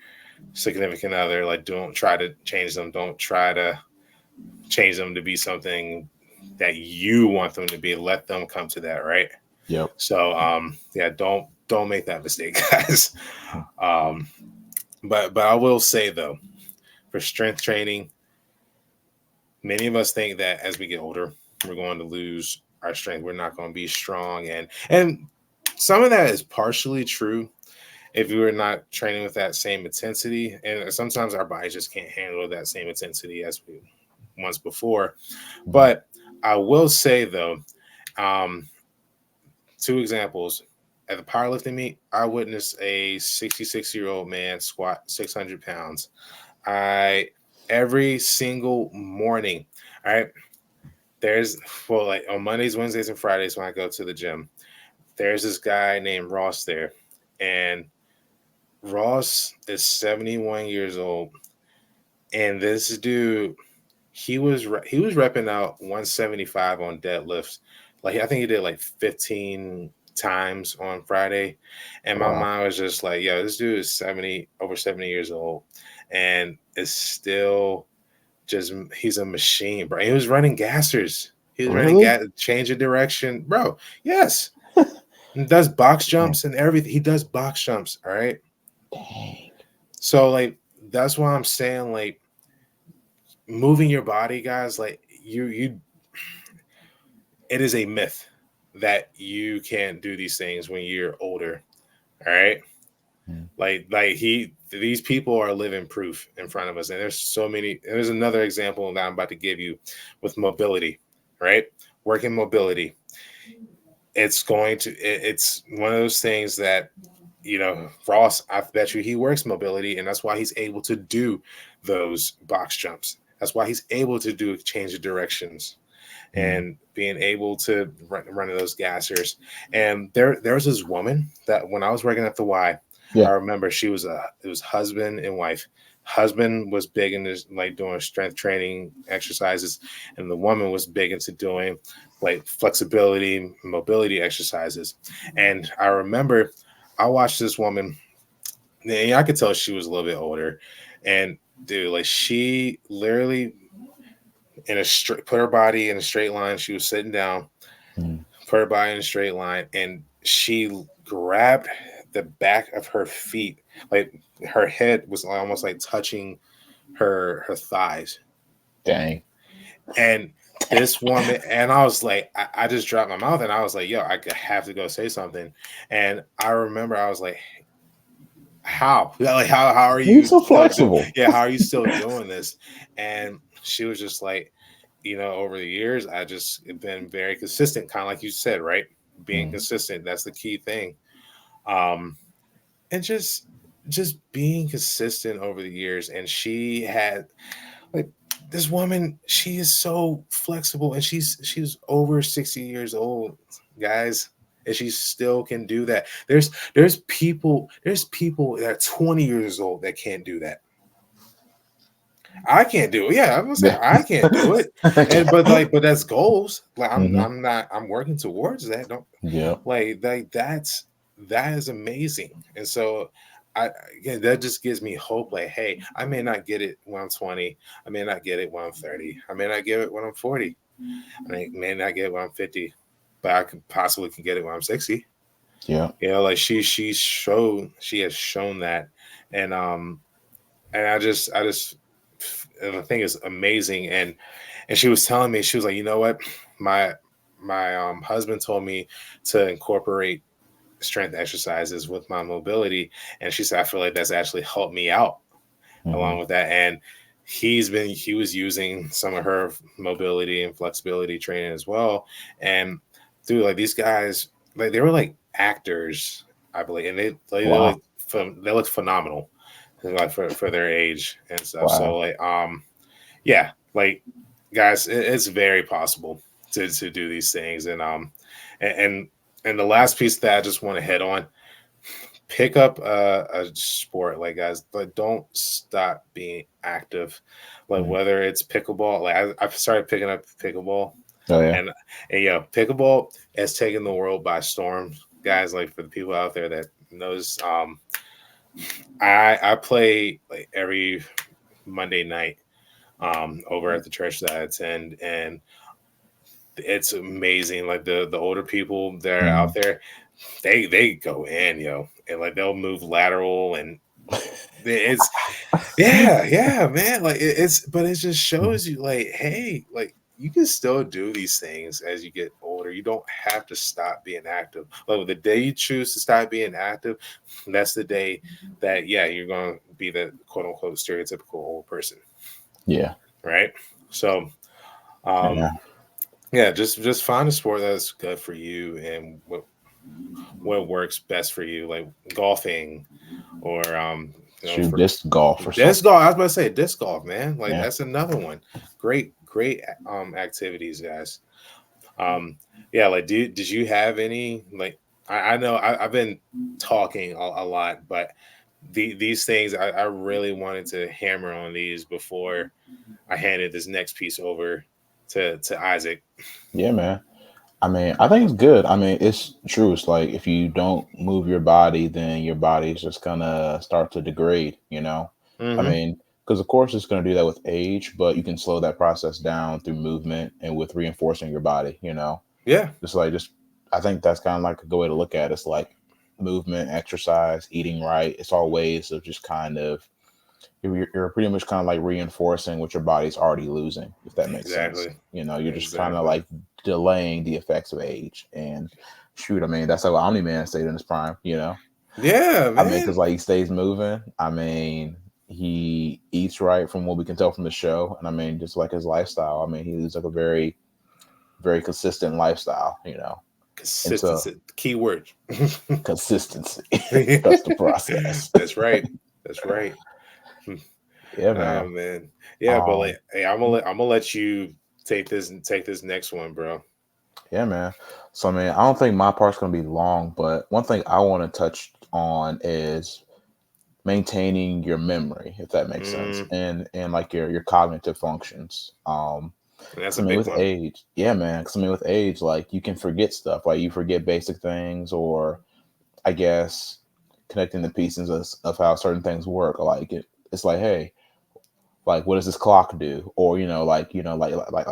[SPEAKER 1] significant other, like, don't try to change them, don't try to change them to be something that you want them to be. Let them come to that, right?
[SPEAKER 3] Yep.
[SPEAKER 1] So yeah, don't make that mistake, guys. um but I will say though, for strength training, many of us think that as we get older, we're going to lose our strength. We're not going to be strong, and some of that is partially true if we were not training with that same intensity. And sometimes our bodies just can't handle that same intensity as we once before.
[SPEAKER 3] Mhm.
[SPEAKER 1] But I will say though, um, two examples. At the powerlifting meet, I witnessed a 66-year-old man squat 600 pounds. I every single morning, all right. There's well, like on Mondays, Wednesdays, and Fridays when I go to the gym. There's this guy named Ross there, and Ross is 71 years old, and this dude, he was repping out 175 on deadlifts. Like I think he did like 15 times on Friday, and my
[SPEAKER 3] Wow.
[SPEAKER 1] mind was just like, "Yo, this dude is 70 over 70 years old, and is still just he's a machine, bro." He was running gassers. He was running
[SPEAKER 3] Really?
[SPEAKER 1] change of direction, bro. Yes, he does box
[SPEAKER 3] Dang.
[SPEAKER 1] jumps and everything. He does box jumps. All right.
[SPEAKER 3] Dang.
[SPEAKER 1] So like that's why I'm saying like moving your body, guys. Like you, it is a myth that you can't do these things when you're older. All right.
[SPEAKER 3] Mm.
[SPEAKER 1] These people are living proof in front of us, and there's so many. There's another example that I'm about to give you with mobility, right? Working mobility. It's one of those things that Ross, I bet you he works mobility, and that's why he's able to do those box jumps. That's why he's able to do change of directions
[SPEAKER 3] Mm.
[SPEAKER 1] and being able to run those gassers. And there's this woman that when I was working at the Y, I
[SPEAKER 3] Yeah.
[SPEAKER 1] remember it was husband and wife. Husband was big into like doing strength training exercises, and the woman was big into doing like flexibility, mobility exercises. And I remember I watched this woman, and I could tell she was a little bit older, and dude, like she literally put her body in a straight line. She was sitting down,
[SPEAKER 3] Mm.
[SPEAKER 1] put her body in a straight line, and she grabbed the back of her feet, like her head was almost like touching her thighs.
[SPEAKER 3] Dang.
[SPEAKER 1] And this woman, and I was like, I just dropped my mouth, and I was like, yo, I have to go say something. And I remember I was like, how? Like, how are
[SPEAKER 3] You're
[SPEAKER 1] you
[SPEAKER 3] so
[SPEAKER 1] still do?
[SPEAKER 3] flexible.
[SPEAKER 1] Yeah, how are you still doing this? And she was just like, over the years, I just been very consistent, kind of like you said, right? Being
[SPEAKER 3] Mm.
[SPEAKER 1] consistent, that's the key thing. Um, and just being consistent over the years. And she had like this woman, she is so flexible, and she's over 60 years old, guys. And she still can do that. There's people that are 20 years old that can't do that. I can't do it. Yeah, I'm gonna say
[SPEAKER 3] Yeah.
[SPEAKER 1] I can't do it. And but that's goals. Like
[SPEAKER 3] Hmm.
[SPEAKER 1] I'm working towards that. Don't
[SPEAKER 3] Yeah.
[SPEAKER 1] like that is amazing. And so I again that just gives me hope. Like, hey, I may not get it when I'm 20. I may not get it when I'm 30. I may not get it when I'm 40. I may not get it when I'm 50. But I could possibly can get it when I'm 60.
[SPEAKER 3] Yeah.
[SPEAKER 1] Like she has shown that. And and I just and the thing is amazing. And she was telling me, she was like, you know what, my husband told me to incorporate strength exercises with my mobility, and she said I feel like that's actually helped me out
[SPEAKER 3] Hmm.
[SPEAKER 1] along with that. And he was using some of her mobility and flexibility training as well. And dude, like these guys, like they were like actors, I believe, and
[SPEAKER 3] Wow.
[SPEAKER 1] they look phenomenal, like for their age and stuff. So
[SPEAKER 3] Wow.
[SPEAKER 1] like yeah, like guys, it's very possible to do these things. And and the last piece that I just want to hit on, pick up a sport, like guys, but don't stop being active. Like
[SPEAKER 3] Mm.
[SPEAKER 1] whether it's pickleball, like I've started picking up pickleball,
[SPEAKER 3] Oh yeah.
[SPEAKER 1] and yeah, pickleball has taken the world by storm, guys. Like for the people out there that knows, I play like every Monday night over at the church that I attend, and it's amazing. Like the older people that are out
[SPEAKER 3] Mm.
[SPEAKER 1] there, they go in, and like they'll move lateral, and it's yeah, man. Like but it just
[SPEAKER 3] Mhm.
[SPEAKER 1] shows you, like, hey, like you can still do these things as you get older. You don't have to stop being active. Like the day you choose to stop being active, that's the day that you're going to be the quote unquote stereotypical old person,
[SPEAKER 3] Yeah.
[SPEAKER 1] right? So
[SPEAKER 3] Yeah.
[SPEAKER 1] um yeah, just find a sport that's good for you and what works best for you, like golfing or You know,
[SPEAKER 3] Shoot,
[SPEAKER 1] for
[SPEAKER 3] disc golf or
[SPEAKER 1] disc
[SPEAKER 3] something.
[SPEAKER 1] golf. I was about to say disc golf, man. Like
[SPEAKER 3] Yeah.
[SPEAKER 1] that's another one. Great activities, guys. Yeah, like did you have any like I know I've been talking a lot, but these things I really wanted to hammer on these before I handed this next piece over to Isaac.
[SPEAKER 3] Yeah, man. I mean, I think it's good. I mean, it's true. It's like if you don't move your body, then your body's just gonna start to degrade, you know? I
[SPEAKER 1] Mm-hmm.
[SPEAKER 3] mean, because of course it's gonna do that with age, but you can slow that process down through movement and with reinforcing your body, you know?
[SPEAKER 1] Yeah,
[SPEAKER 3] Just I think that's kind of like a good way to look at it. It's like movement, exercise, eating right. It's all ways of just kind of you're pretty much kind of like reinforcing what your body's already losing, if that makes sense.
[SPEAKER 1] exactly.
[SPEAKER 3] You know, you're just kind of
[SPEAKER 1] Exactly.
[SPEAKER 3] like delaying the effects of age. And shoot, I mean, that's how Omni-Man stayed in his prime, you know?
[SPEAKER 1] Yeah,
[SPEAKER 3] I mean, because
[SPEAKER 1] man.
[SPEAKER 3] like he stays moving. I mean, he eats right from what we can tell from the show. And I mean, just like his lifestyle, I mean, he lives like a very, very consistent lifestyle, you know? And so
[SPEAKER 1] Consistency. Key word.
[SPEAKER 3] consistency, trust the process.
[SPEAKER 1] That's right. That's right.
[SPEAKER 3] Yeah,
[SPEAKER 1] Oh
[SPEAKER 3] man.
[SPEAKER 1] man. Yeah, but
[SPEAKER 3] Um,
[SPEAKER 1] like hey, I'm gonna let you take this next one, bro.
[SPEAKER 3] Yeah, man. So, I mean, I don't think my part's going to be long, but one thing I want to touch on is maintaining your memory, if that makes sense,
[SPEAKER 1] Mm,
[SPEAKER 3] and like your cognitive functions.
[SPEAKER 1] and that's
[SPEAKER 3] Because
[SPEAKER 1] a
[SPEAKER 3] I mean,
[SPEAKER 1] big
[SPEAKER 3] with
[SPEAKER 1] one.
[SPEAKER 3] age, yeah, man. Because I mean, with age, like you can forget stuff, like you forget basic things, or I guess connecting the pieces of how certain things work. Like it's like, hey, like what does this clock do, or like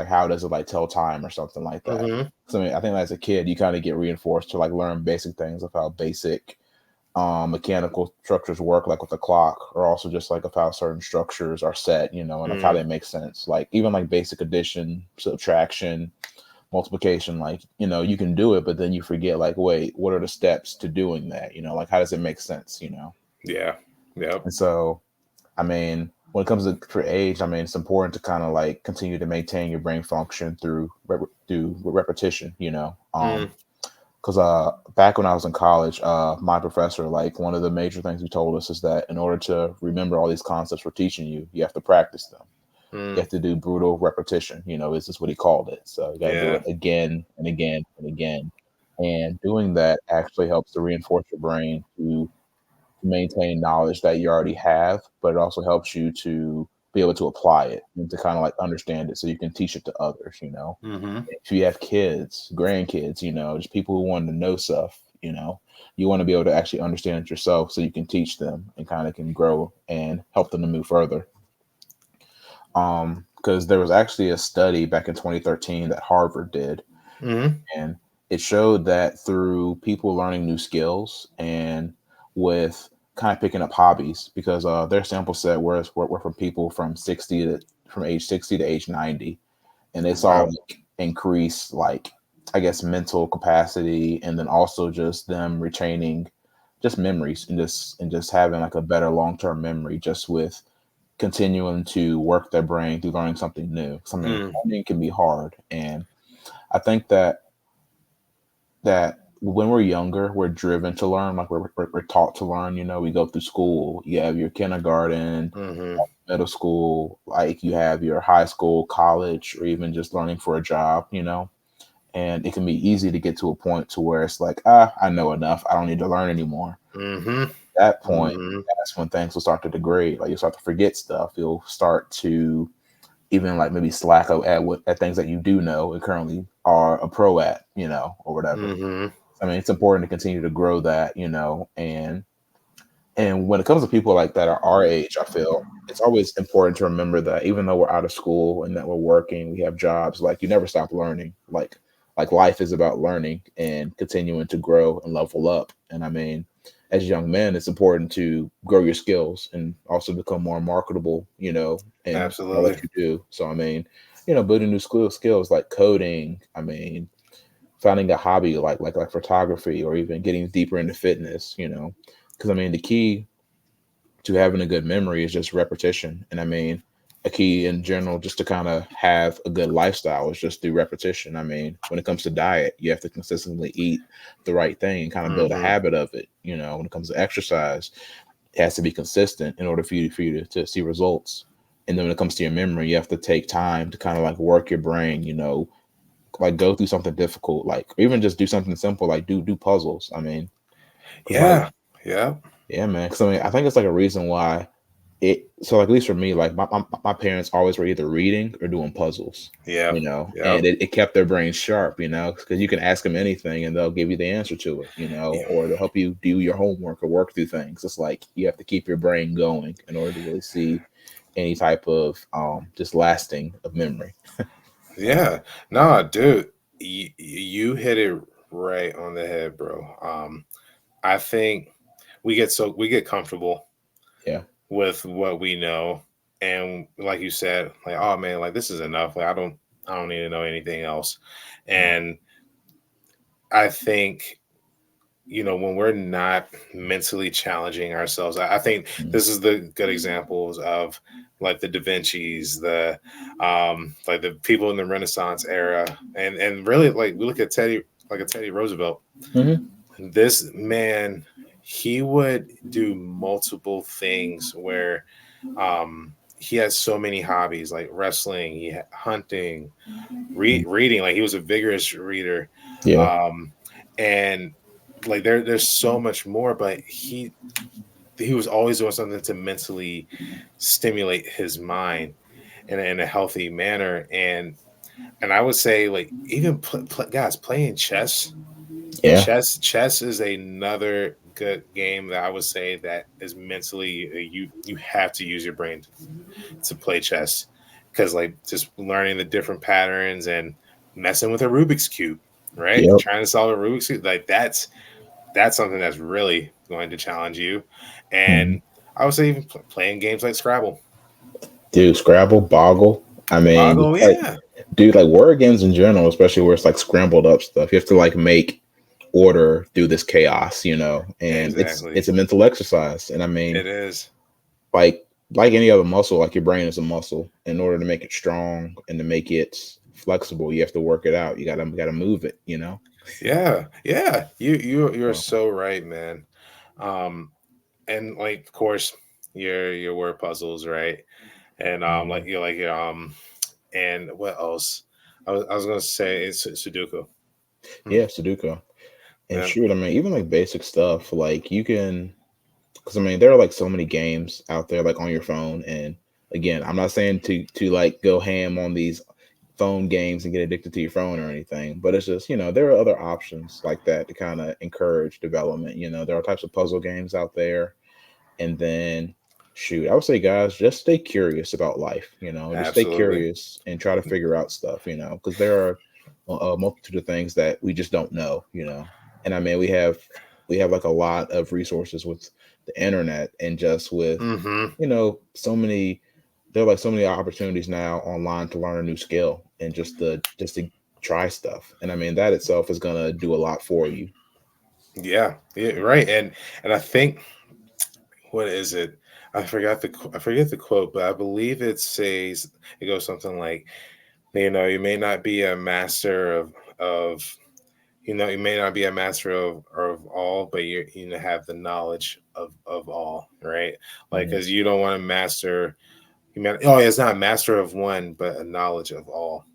[SPEAKER 3] how does it like tell time or something like that.
[SPEAKER 1] Mm-hmm.
[SPEAKER 3] So I mean, I think as a kid you kind of get reinforced to like learn basic things of how basic mechanical structures work, like with the clock, or also just like of how certain structures are set, you know, and of how
[SPEAKER 1] Mm,
[SPEAKER 3] they make sense, like even like basic addition, subtraction, multiplication. Like, you know, you can do it, but then you forget, like, wait, what are the steps to doing that, you know, like how does it make sense, you know.
[SPEAKER 1] yeah. Yep.
[SPEAKER 3] And so I mean, when it comes to for age, I mean, it's important to kind of like continue to maintain your brain function through repetition, you know.
[SPEAKER 1] Mm,
[SPEAKER 3] Because back when I was in college, my professor, like one of the major things he told us is that in order to remember all these concepts we're teaching you, you have to practice them. You
[SPEAKER 1] mm,
[SPEAKER 3] have to do brutal repetition, you know, is just what he called it. So you got to do
[SPEAKER 1] yeah.
[SPEAKER 3] it again and again and again. And doing that actually helps to reinforce your brain to maintain knowledge that you already have, but it also helps you to be able to apply it and to kind of like understand it so you can teach it to others, you know.
[SPEAKER 1] Mm-hmm.
[SPEAKER 3] If you have kids, grandkids, you know, just people who want to know stuff, you know, you want to be able to actually understand it yourself so you can teach them and kind of can grow and help them to move further. Because there was actually a study back in 2013 that Harvard did,
[SPEAKER 1] Mm-hmm.
[SPEAKER 3] and it showed that through people learning new skills and with kind of picking up hobbies, because their sample set were from people from age 60 to age 90, and they saw
[SPEAKER 1] Wow.
[SPEAKER 3] like increase like I guess mental capacity, and then also just them retaining just memories and just having like a better long-term memory just with continuing to work their brain through learning something new. 'Cause, I mean,
[SPEAKER 1] Mm,
[SPEAKER 3] learning can be hard, and I think that when we're younger, we're driven to learn, like we're taught to learn. You know, we go through school. You have your kindergarten,
[SPEAKER 1] mm-hmm.
[SPEAKER 3] middle school, like you have your high school, college, or even just learning for a job. You know, and it can be easy to get to a point to where it's like, I know enough. I don't need to learn anymore.
[SPEAKER 1] Mm-hmm.
[SPEAKER 3] At that point,
[SPEAKER 1] Mm-hmm.
[SPEAKER 3] that's when things will start to degrade. Like you start to forget stuff. You'll start to even like maybe slack at things that you do know and currently are a pro at, you know, or whatever.
[SPEAKER 1] Mm-hmm.
[SPEAKER 3] I mean, it's important to continue to grow that, you know, and when it comes to people like that are our age, I feel it's always important to remember that even though we're out of school and that we're working, we have jobs, like you never stop learning. Like life is about learning and continuing to grow and level up. And I mean, as young men, it's important to grow your skills and also become more marketable, you know, in all that
[SPEAKER 1] Absolutely.
[SPEAKER 3] you do. So I mean, you know, building new skills like coding, I mean, finding a hobby like photography or even getting deeper into fitness, you know. Because I mean, the key to having a good memory is just repetition. And I mean, a key in general, just to kind of have a good lifestyle, is just through repetition. I mean, when it comes to diet, you have to consistently eat the right thing and kind of build a
[SPEAKER 1] Mm-hmm.
[SPEAKER 3] habit of it. You know, when it comes to exercise, it has to be consistent in order for you to see results. And then when it comes to your memory, you have to take time to kind of like work your brain, like go through something difficult, like or even just do something simple, like do puzzles. I mean, because like
[SPEAKER 1] Yeah. Yeah.
[SPEAKER 3] yeah, man. Because I mean, I think it's like a reason why so like at least for me, like my parents always were either reading or doing puzzles,
[SPEAKER 1] Yeah.
[SPEAKER 3] and
[SPEAKER 1] Yeah.
[SPEAKER 3] it kept their brains sharp, because you can ask them anything and they'll give you the answer to it,
[SPEAKER 1] Yeah.
[SPEAKER 3] or they'll help you do your homework or work through things. It's like you have to keep your brain going in order to really see any type of just lasting of memory.
[SPEAKER 1] Yeah. Nah, dude, you hit it right on the head, bro. I think we get comfortable
[SPEAKER 3] Yeah.
[SPEAKER 1] with what we know, and like you said, like, oh man, like this is enough. Like I don't need to know anything else.
[SPEAKER 3] Mhm.
[SPEAKER 1] And I think, when we're not mentally challenging ourselves, I think
[SPEAKER 3] Mhm.
[SPEAKER 1] this is the good examples of like the Da Vinci's, the like the people in the Renaissance era, and really like we look at Teddy Roosevelt.
[SPEAKER 3] Mhm.
[SPEAKER 1] This man, he would do multiple things where he had so many hobbies like wrestling, he had hunting,
[SPEAKER 3] Mhm.
[SPEAKER 1] reading. Like he was a vigorous reader,
[SPEAKER 3] Yeah.
[SPEAKER 1] um, and like there's so much more. But he was always doing something to mentally stimulate his mind in a healthy manner. And I would say like even guys playing chess.
[SPEAKER 3] Yeah.
[SPEAKER 1] Chess is another good game that I would say that is mentally you have to use your brain to play chess, because like just learning the different patterns and messing with a Rubik's cube, right?
[SPEAKER 3] Yep.
[SPEAKER 1] Trying to solve a Rubik's cube, like that's something that's really going to challenge you.
[SPEAKER 3] Mhm.
[SPEAKER 1] And I would say even playing games like Scrabble,
[SPEAKER 3] Dude, Scrabble, Boggle. I mean,
[SPEAKER 1] Boggle,
[SPEAKER 3] like,
[SPEAKER 1] yeah,
[SPEAKER 3] dude, like word games in general, especially where it's like scrambled up stuff. You have to like make order through this chaos, and it's
[SPEAKER 1] exactly.
[SPEAKER 3] a mental exercise. And I mean,
[SPEAKER 1] It is.
[SPEAKER 3] like like any other muscle, like your brain is a muscle. In order to make it strong and to make it flexible, you have to work it out. You gotta move it.
[SPEAKER 1] Yeah, yeah. You're
[SPEAKER 3] So,
[SPEAKER 1] so right, man. Um, and like, of course, your word puzzles, right? And
[SPEAKER 3] mhm.
[SPEAKER 1] like you like and what else? I was gonna say it's Sudoku. Hmm.
[SPEAKER 3] Yeah, Sudoku. And
[SPEAKER 1] Yeah,
[SPEAKER 3] shoot, I mean, even like basic stuff, like you can, because I mean, there are like so many games out there, like on your phone. And again, I'm not saying to like go ham on these phone games and get addicted to your phone or anything, but it's just there are other options like that to kind of encourage development. There are types of puzzle games out there, and then shoot, I would say, guys, just stay curious about life. Just stay
[SPEAKER 1] absolutely.
[SPEAKER 3] curious and try to figure out stuff. Because there are a multitude of things that we just don't know. And I mean, we have like a lot of resources with the internet, and just with
[SPEAKER 1] Mm-hmm.
[SPEAKER 3] so many. There are like so many opportunities now online to learn a new skill and just to try stuff. And I mean, that itself is gonna do a lot for you.
[SPEAKER 1] Yeah, yeah, right. And I think, what is it? I forget the quote, but I believe it says, it goes something like, you may not be a master of you may not be a master of all, but you have the knowledge of all, right? Like,
[SPEAKER 3] Mhm.
[SPEAKER 1] because you don't want to master oh, it's not a master of one, but a knowledge of all.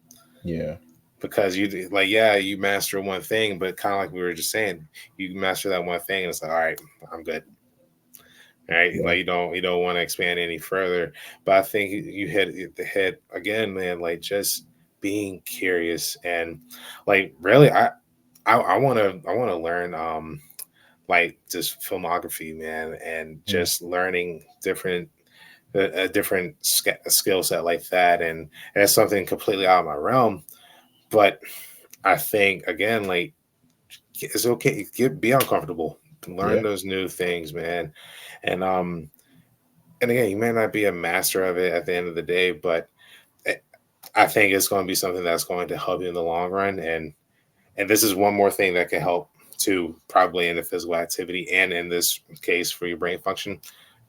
[SPEAKER 3] Yeah.
[SPEAKER 1] Because like, yeah, you master one thing, but kind of like we were just saying, you master that one thing, and it's like, all right, I'm good, right?
[SPEAKER 3] Yeah.
[SPEAKER 1] Like you don't want to expand any further. But I think you hit the head again, man. Like just being curious, and like really, I want to learn like just filmography, man, and
[SPEAKER 3] Mm.
[SPEAKER 1] just learning a different skill set like that, and that's something completely out of my realm. But I think again, like it's okay, be uncomfortable, learn
[SPEAKER 3] Yeah.
[SPEAKER 1] those new things, man, and and again, you may not be a master of it at the end of the day, but I think it's going to be something that's going to help you in the long run. And this is one more thing that can help too, probably in the physical activity, and in this case for your brain function,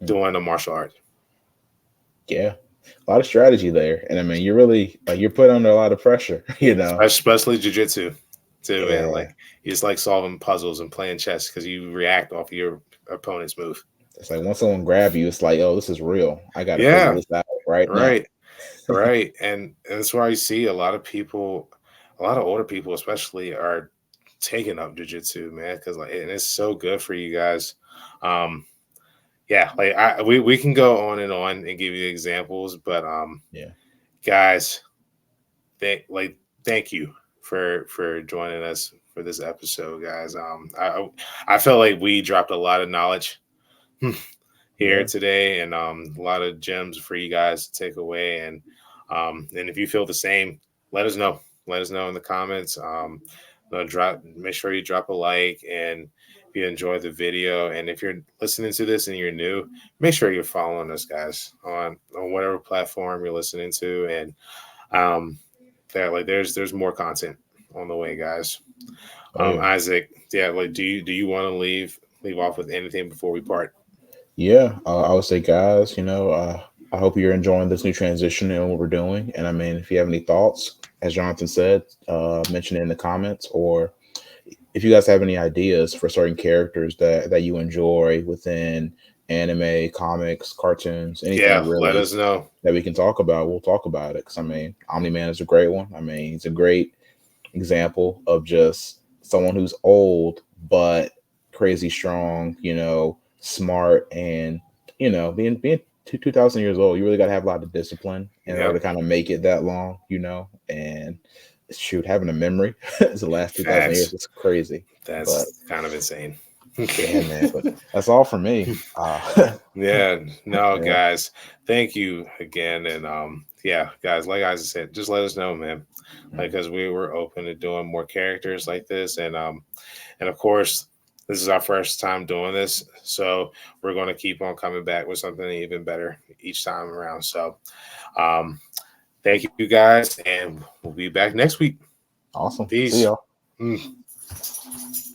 [SPEAKER 3] Mm.
[SPEAKER 1] doing a martial art.
[SPEAKER 3] Yeah. A lot of strategy there. And I mean, you're really like you're put under a lot of pressure,
[SPEAKER 1] Yeah, especially jujitsu too, man.
[SPEAKER 3] Yeah.
[SPEAKER 1] Like it's like solving puzzles and playing chess because you react off your opponent's move.
[SPEAKER 3] It's like once someone grab you, it's like, oh, this is real. I got to figure
[SPEAKER 1] Yeah,
[SPEAKER 3] this out right now.
[SPEAKER 1] right, right. And that's why you see a lot of people, a lot of older people, especially, are taking up jujitsu, man, because like, and it's so good for you guys. Um, yeah, like we can go on and give you examples, but
[SPEAKER 3] Yeah.
[SPEAKER 1] guys, thank you for joining us for this episode, guys. I felt like we dropped a lot of knowledge here
[SPEAKER 3] Yeah.
[SPEAKER 1] today, and a lot of gems for you guys to take away. And if you feel the same, let us know. Let us know in the comments. Make sure you drop a like, and if you enjoyed the video, and if you're listening to this and you're new, make sure you're following us, guys, on whatever platform you're listening to, and um, there's more content on the way, guys.
[SPEAKER 3] Oh yeah.
[SPEAKER 1] Isaac, yeah, like do you want to leave off with anything before we part?
[SPEAKER 3] Yeah. I would say, guys, I hope you're enjoying this new transition and what we're doing. And I mean, if you have any thoughts, as Jonathan said, mention it in the comments, or if you guys have any ideas for certain characters that you enjoy within anime, comics, cartoons, anything
[SPEAKER 1] Yeah, let
[SPEAKER 3] really
[SPEAKER 1] us know.
[SPEAKER 3] that we can talk about, we'll talk about it. Because I mean, Omni-Man is a great one. I mean, he's a great example of just someone who's old but crazy strong, smart, and being 2,000 years old, you really got to have a lot of discipline in order
[SPEAKER 1] Yep,
[SPEAKER 3] to kind of make it that long, and shoot, having a memory is the last 2,000 years.
[SPEAKER 1] facts.
[SPEAKER 3] It's crazy, but
[SPEAKER 1] That's kind of insane.
[SPEAKER 3] yeah, man. But that's all for me.
[SPEAKER 1] Yeah, no,
[SPEAKER 3] Yeah.
[SPEAKER 1] guys, thank you again, and yeah, guys, like I said, just let us know, man, like
[SPEAKER 3] Mm.
[SPEAKER 1] because we were open to doing more characters like this, and of course, this is our first time doing this, so we're going to keep on coming back with something even better each time around. So, um, thank you, guys, and we'll be back next week.
[SPEAKER 3] Awesome. See
[SPEAKER 1] Peace.
[SPEAKER 3] y'all.
[SPEAKER 1] Mm.